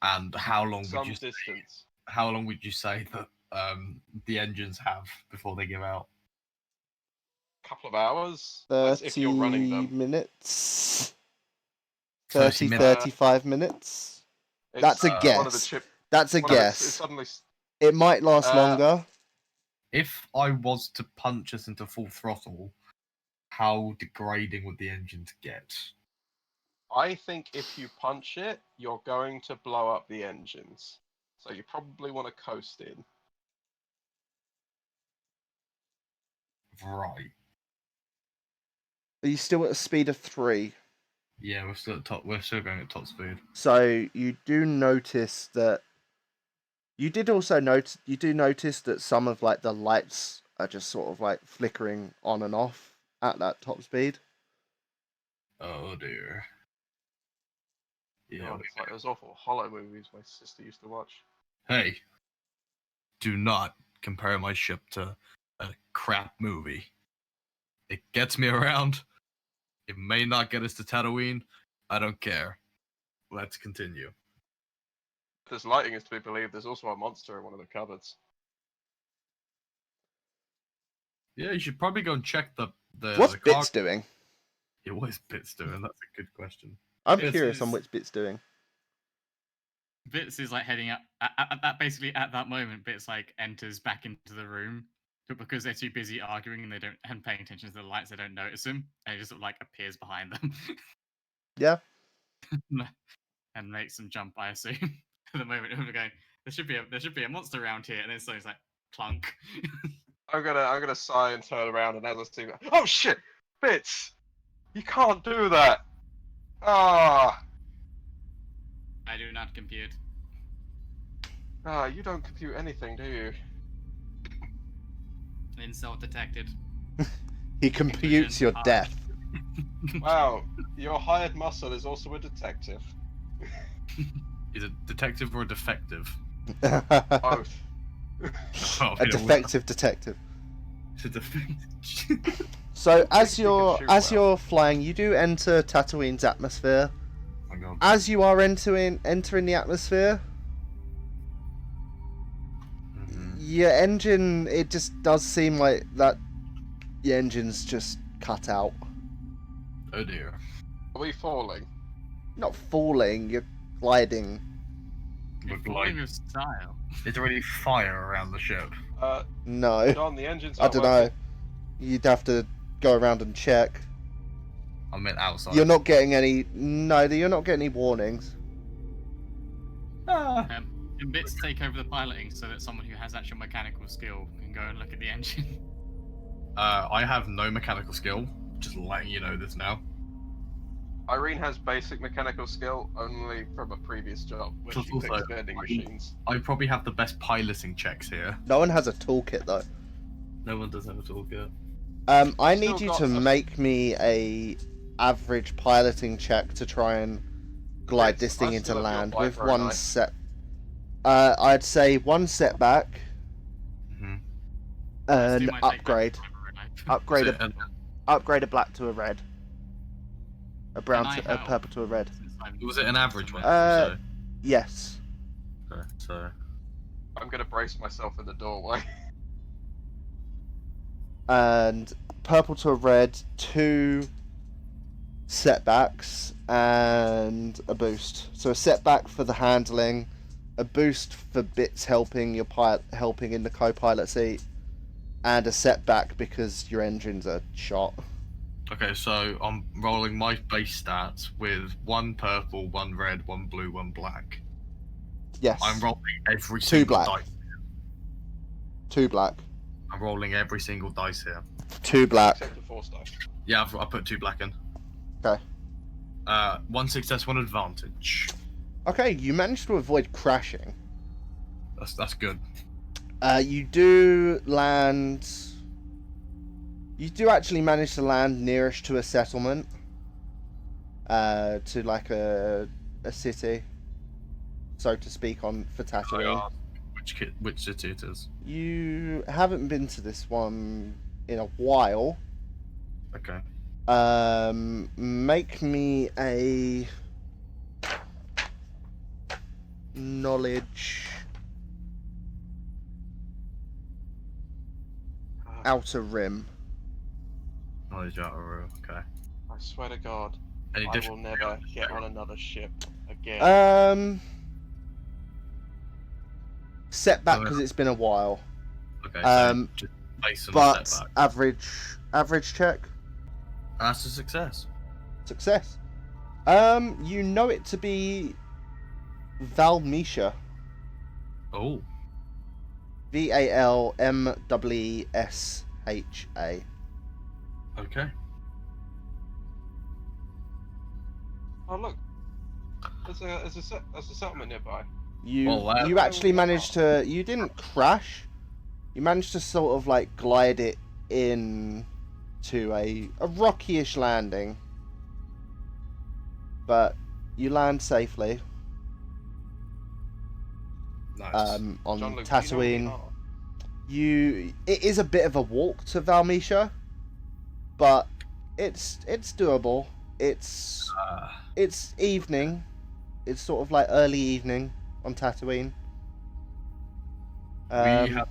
And how long some would you distance. How long would you say that the engines have before they give out? Couple of hours. 30 That's if you're running them. minutes. 30 minutes. 35 minutes. It's, That's a guess. One of the chip. That's a guess. It suddenly. It might last longer. If I was to punch us into full throttle, how degrading would the engines get? I think if you punch it, you're going to blow up the engines. So you probably want to coast in. Right. Are you still at a speed of 3? Yeah, we're still at top. We're still going at top speed. So you do notice that. You do notice that some of the lights are just sort of flickering on and off at that top speed. Oh dear. Yeah. God, it's like those awful Hollow movies my sister used to watch. Hey, do not compare my ship to a crap movie. It gets me around. It may not get us to Tatooine. I don't care. Let's continue. If this lighting is to be believed, there's also a monster in one of the cupboards. Yeah, you should probably go and check the What's the Bits doing? Yeah, what is Bits doing? That's a good question. I'm Bits curious on is- what Bits doing. Bits is like heading up at that basically at that moment. Bits like enters back into the room, but because they're too busy arguing and they don't and paying attention to the lights, they don't notice him, and he just sort of like appears behind them Yeah. and makes them jump. I assume at the moment we're going. There should be a monster around here, and then something's like clunk. I'm gonna sigh and turn around, and as I see that, oh shit, Bits, you can't do that. Ah, I do not compute. you don't compute anything, do you? Insult detected. He computes your Hard. death. Wow, your hired muscle is also a detective. Is it detective or defective? Both. Oh, A yeah, defective detective. It's a defective. So as think you can shoot well. you're flying, you do enter Tatooine's atmosphere. Oh my god. As you are entering the atmosphere, Mhm. your engine, it just does seem like that your engine's just cut out. Oh dear. Are we falling? Not falling, you're gliding. Look Falling like of style. is there any fire around the ship? No, John, the engine's I not don't know. working. You'd have to go around and check. I meant outside. You're not getting any. No, you're not getting any warnings. Can Bits take over the piloting so that someone who has actual mechanical skill can go and look at the engine? I have no mechanical skill. Just letting you know this now. Irene has basic mechanical skill only from a previous job where Plus she fixed also, vending I- machines. I probably have the best piloting checks here. No one has a toolkit though. No one does have a toolkit. I Still need you got to some- make me a average piloting check to try and glide Yes, this thing I into still have your land flight with very one nice. set. I'd say one setback, Mm-hmm. an Stu might take upgrade, that upgrade, Is it an- upgrade a black to a red, a brown Can I to a help? purple to a red. Since I'm- Was it an average one? Uh, Yes. So I'm gonna brace myself in the doorway. And purple to a red, 2 setbacks and a boost. So a setback for the handling, a boost for Bits helping your helping in the co-pilot seat, and a setback because your engines are shot. okay, so I'm rolling my base stats with 1 purple, 1 red, 1 blue, 1 black. Yes. I'm rolling every 2 single black. dice. 2 black. I'm rolling every single dice here. 2 black. Except the force dice. Yeah, I put 2 black in. Okay. 1 success, 1 advantage. Okay, you managed to avoid crashing. That's good. You do land. You do actually manage to land nearest to a settlement. To like a city, so to speak, for Tatooine. Which city it is? You haven't been to this one in a while. Okay. Make me a knowledge outer rim. Knowledge out of row. Okay. I swear to God, Any I will different? never get on another ship again. Setback because it's been a while. Okay. So just based on the But setback. average check. That's a success. Success. You know it to be Valmesha. Oh. VALMWSHA. Okay. Oh look, there's a settlement nearby. You Well, you actually managed to. You didn't crash. You managed to sort of like glide it in to a rocky-ish landing, but you land safely Nice. on John Luke, do you know where we Tatooine. are? It is a bit of a walk to Valmesha. but it's doable. It's evening. It's sort of like early evening on Tatooine. We have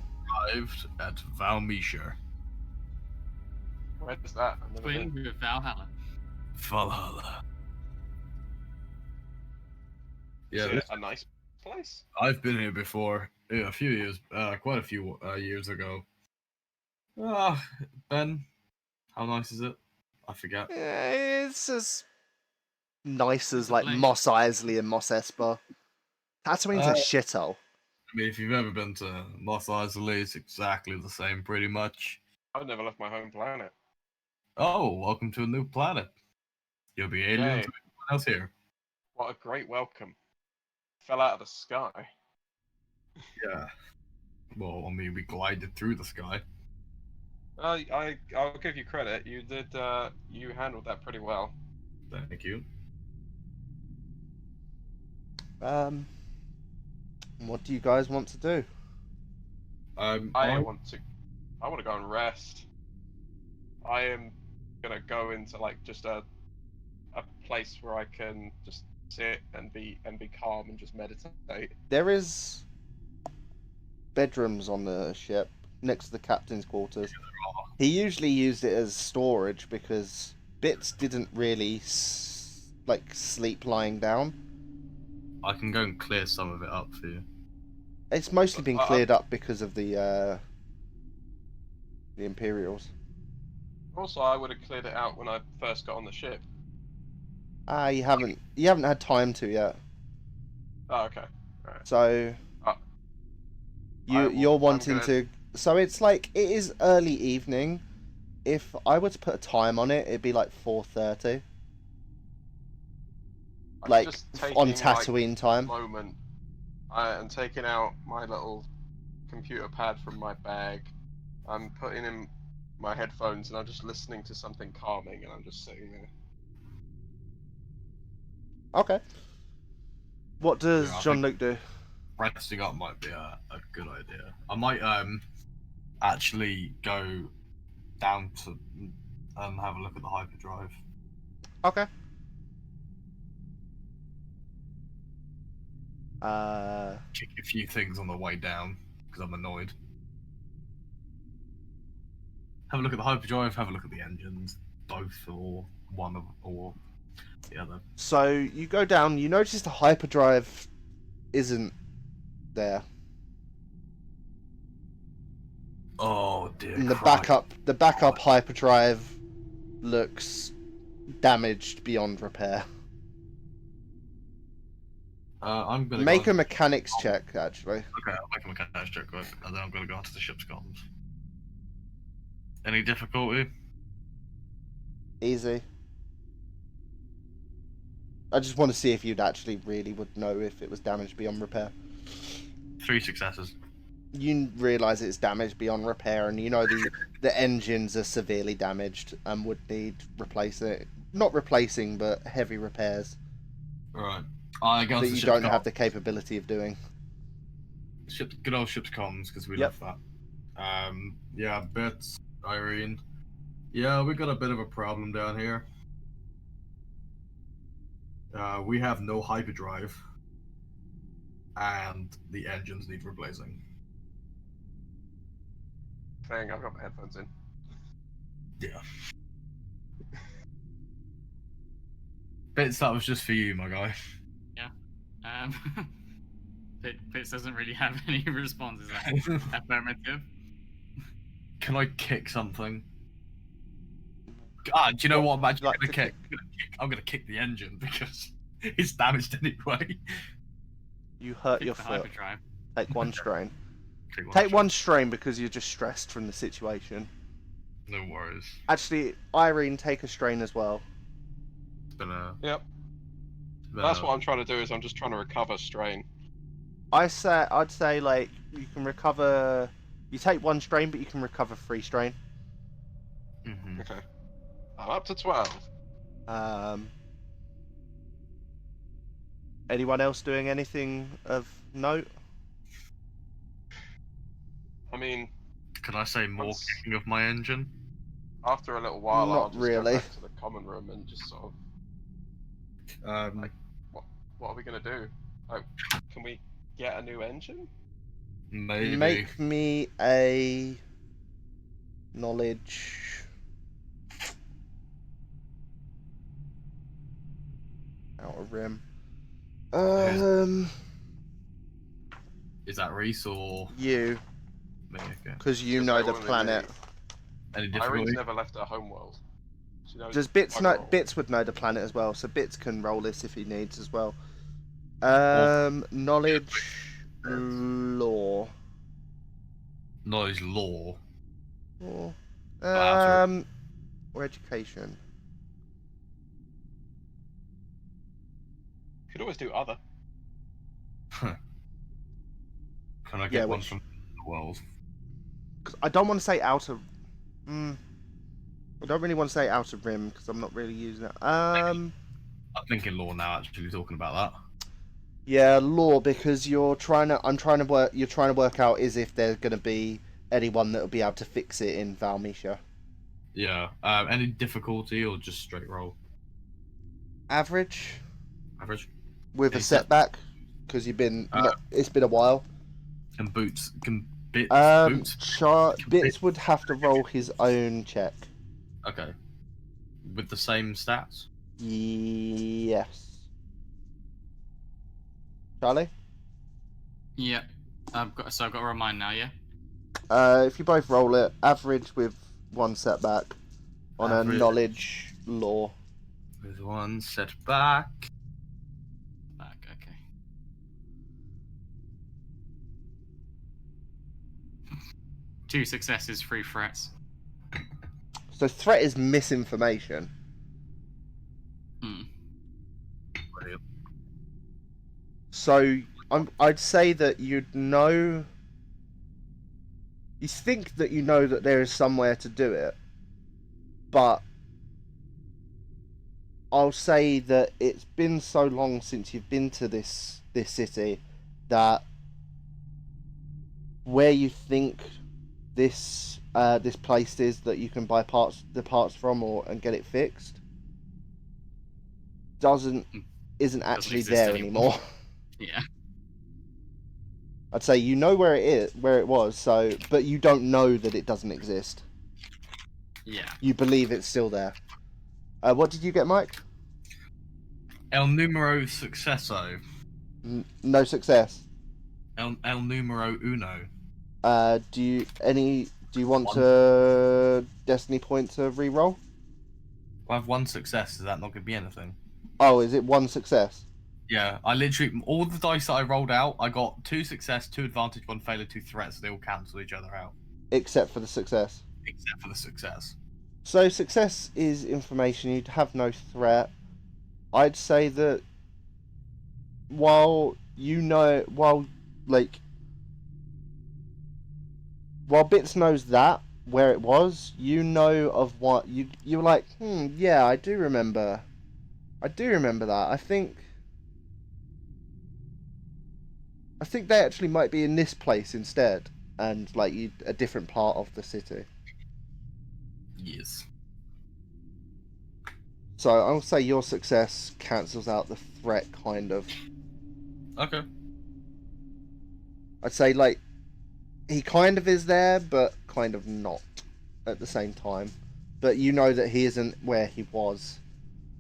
arrived at Valmisha. Where is that? I've never Twin been. with Valhalla. Valhalla. Is Yeah, it a nice place? I've been here before. Yeah, a few years, quite a few years ago. Ah, Ben, how nice is it? I forget. It's as nice It's as a like place. Mos Eisley and Mos Espa. Tatooine's a Uh, shithole. I mean, if you've ever been to Mos Eisley, it's exactly the same, pretty much. I've never left my home planet. Oh, welcome to a new planet. You'll be alien Yay. to everyone else here. What a great welcome. Fell out of the sky. Yeah. Well, I mean, we glided through the sky. I'll give you credit. You did. You handled that pretty well. Thank you. What do you guys want to do? I want to go and rest. I am gonna go into like just a place where I can just sit and be calm and just meditate. There is bedrooms on the ship next to the captain's quarters. He usually used it as storage because Bits didn't really like sleep lying down. I can go and clear some of it up for you. It's mostly been cleared up because of the Imperials. Also, I would have cleared it out when I first got on the ship. You haven't had time to yet. Oh, okay. Right. So you're wanting to. So it's like it is early evening. If I were to put a time on it, it'd be like 4:30. Like on Tatooine time. Moment. I'm taking out my little computer pad from my bag. I'm putting in my headphones and I'm just listening to something calming and I'm just sitting there. Okay. What does Jean-Luc do? Resting up might be a good idea. I might actually go down to have a look at the hyperdrive. Okay. Kick a few things on the way down because I'm annoyed. Have a look at the hyperdrive. Have a look at the engines, both or one of or the other. So you go down. You notice the hyperdrive isn't there. Oh dear. And the backup hyperdrive looks damaged beyond repair. I'm gonna make a mechanics check, actually. Okay, I'll make a mechanics check quick, and then I'm gonna go onto the ship's comms. Any difficulty? Easy. I just want to see if you'd actually really would know if it was damaged beyond repair. 3 successes. You realise it's damaged beyond repair, and you know the engines are severely damaged and would need replacing. Not replacing, but heavy repairs. Right. I go that to the you don't have the capability of doing. Good old ship's comms, because we love that. Yeah, Bits, Irene. Yeah, we got a bit of a problem down here. We have no hyperdrive, and the engines need replacing. Dang, I've got my headphones in. Yeah. Bits, that was just for you, my guy. Yeah. Bits doesn't really have any responses. Affirmative. Can I kick something? Do you know what I'm actually like gonna kick? I'm gonna kick the engine because it's damaged anyway. You hurt Kick your the foot. hyperdrive. Take one strain. Take one strain because you're just stressed from the situation. No worries. Actually, Irene, take a strain as well. It's been a... Yep. That's what I'm trying to do. Is I'm just trying to recover strain. I'd say like you can recover. You take one strain, but you can recover 3 strain. Mm-hmm. Okay. I'm up to 12. Anyone else doing anything of note? I mean, Can I say more kicking of my engine? After a little while, Not I'll just really. go back to the common room and just sort of what are we gonna do? Like, can we get a new engine? Maybe. Make me a knowledge. Outer rim. Is that Reese or You, me? Okay. because you Just know say the women planet. Any Irene's difficulty? never left her homeworld. She knows Does Bits bugger know? all. Bits would know the planet as well, so Bits can roll this if he needs as well. Knowledge, law. Knowledge law. Or, Outer- or education. Could always do other. Can I Yeah, get one which- from the world? 'Cause I don't want to say outer. I don't really want to say outer rim because I'm not really using it. I'm thinking law now. Actually, talking about that. Yeah, law because you're trying to. I'm trying to work. You're trying to work out is if there's going to be anyone that will be able to fix it in Valmisha. Yeah. Any difficulty or just straight roll? Average Average. with a Any set- setback because you've been. It's been a while. Can boots? Can bits? Bits would have to roll his own check. Okay. With the same stats. Yes. Charlie? Yeah. I've got to roll mine now, yeah? If you both roll it, average with one setback on Average. a knowledge law. With one setback. Back, okay. Two successes, 3 threats. So threat is misinformation. Hmm. Brilliant. So I'd say that you'd know. You think that you know that there is somewhere to do it, but I'll say that it's been so long since you've been to this city that where you think this place is that you can buy the parts from and get it fixed isn't actually exist there anymore. anymore. Yeah. I'd say you know where it was, but you don't know that it doesn't exist. Yeah. You believe it's still there. What did you get, Mike? El numero successo. No success. El numero uno. Do you want to destiny point to re-roll? I have one success. Is that not going to be anything? Oh, is it one success? Yeah, I literally all the dice that I rolled out, I got 2 success, 2 advantage, 1 failure, 2 threats. So they all cancel each other out, Except for the success. except for the success. So success is information. You'd have no threat. I'd say that while Bits knows that where it was, you know of what you're like. Yeah, I do remember that. I think they actually might be in this place instead, and a different part of the city. Yes. So I'll say your success cancels out the threat, kind of. Okay. I'd say he kind of is there, but kind of not at the same time. But you know that he isn't where he was.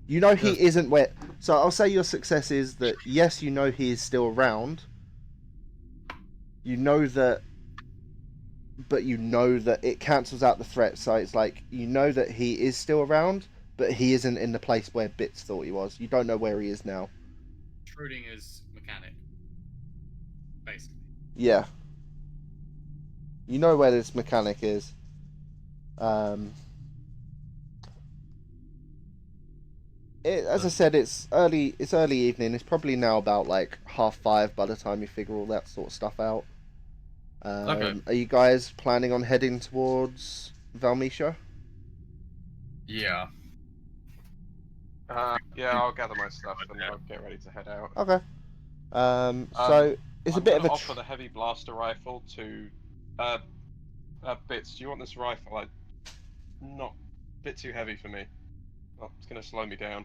You know he isn't where. So I'll say your success is that yes, you know he is still around. You know that, but you know that it cancels out the threat. So it's you know that he is still around, but he isn't in the place where Bits thought he was. You don't know where he is now. Schrodinger's mechanic. Basically. Yeah. You know where this mechanic is. As I said, it's early evening. It's probably now about 5:30 by the time you figure all that sort of stuff out. Okay. Are you guys planning on heading towards Valmisha? Yeah. Yeah, I'll gather my stuff and I'll get ready to head out. Okay. So it's a bit of a. Offer the heavy blaster rifle to Bits. Do you want this rifle? Not bit too heavy for me. Oh, it's gonna slow me down.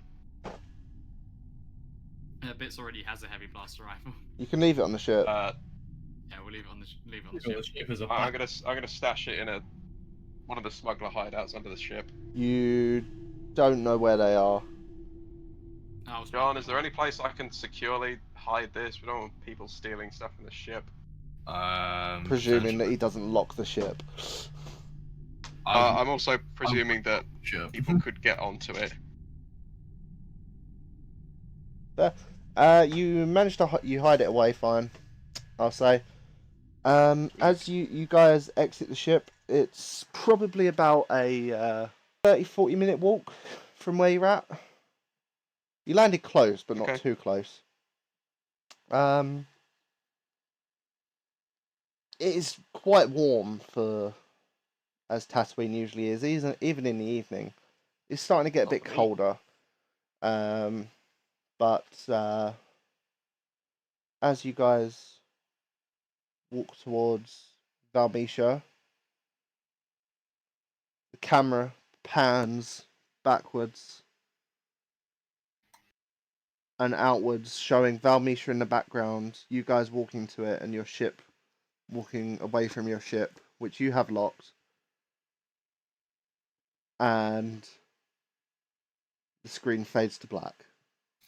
Bits already has a heavy blaster rifle. You can leave it on the ship. Uh, Yeah, we'll leave it on the You've ship. got the ship as a I'm back. gonna stash it in one of the smuggler hideouts under the ship. You don't know where they are. I'll John, smuggle is there away. any place I can securely hide this? We don't want people stealing stuff from the ship. Presuming that he doesn't lock the ship. I'm also presuming that Sure. people could get onto it. You managed to you hide it away fine, I'll say. As you guys exit the ship, it's probably about a 30-40 minute walk from where you're at. You landed close, but not Okay. too close. It is quite warm for as Tatooine usually is, even in the evening. It's starting to get a bit Lovely. colder. But as you guys walk towards Valmisha, the camera pans backwards and outwards, showing Valmisha in the background, you guys walking to it, and your ship walking away from your ship, which you have locked. And the screen fades to black.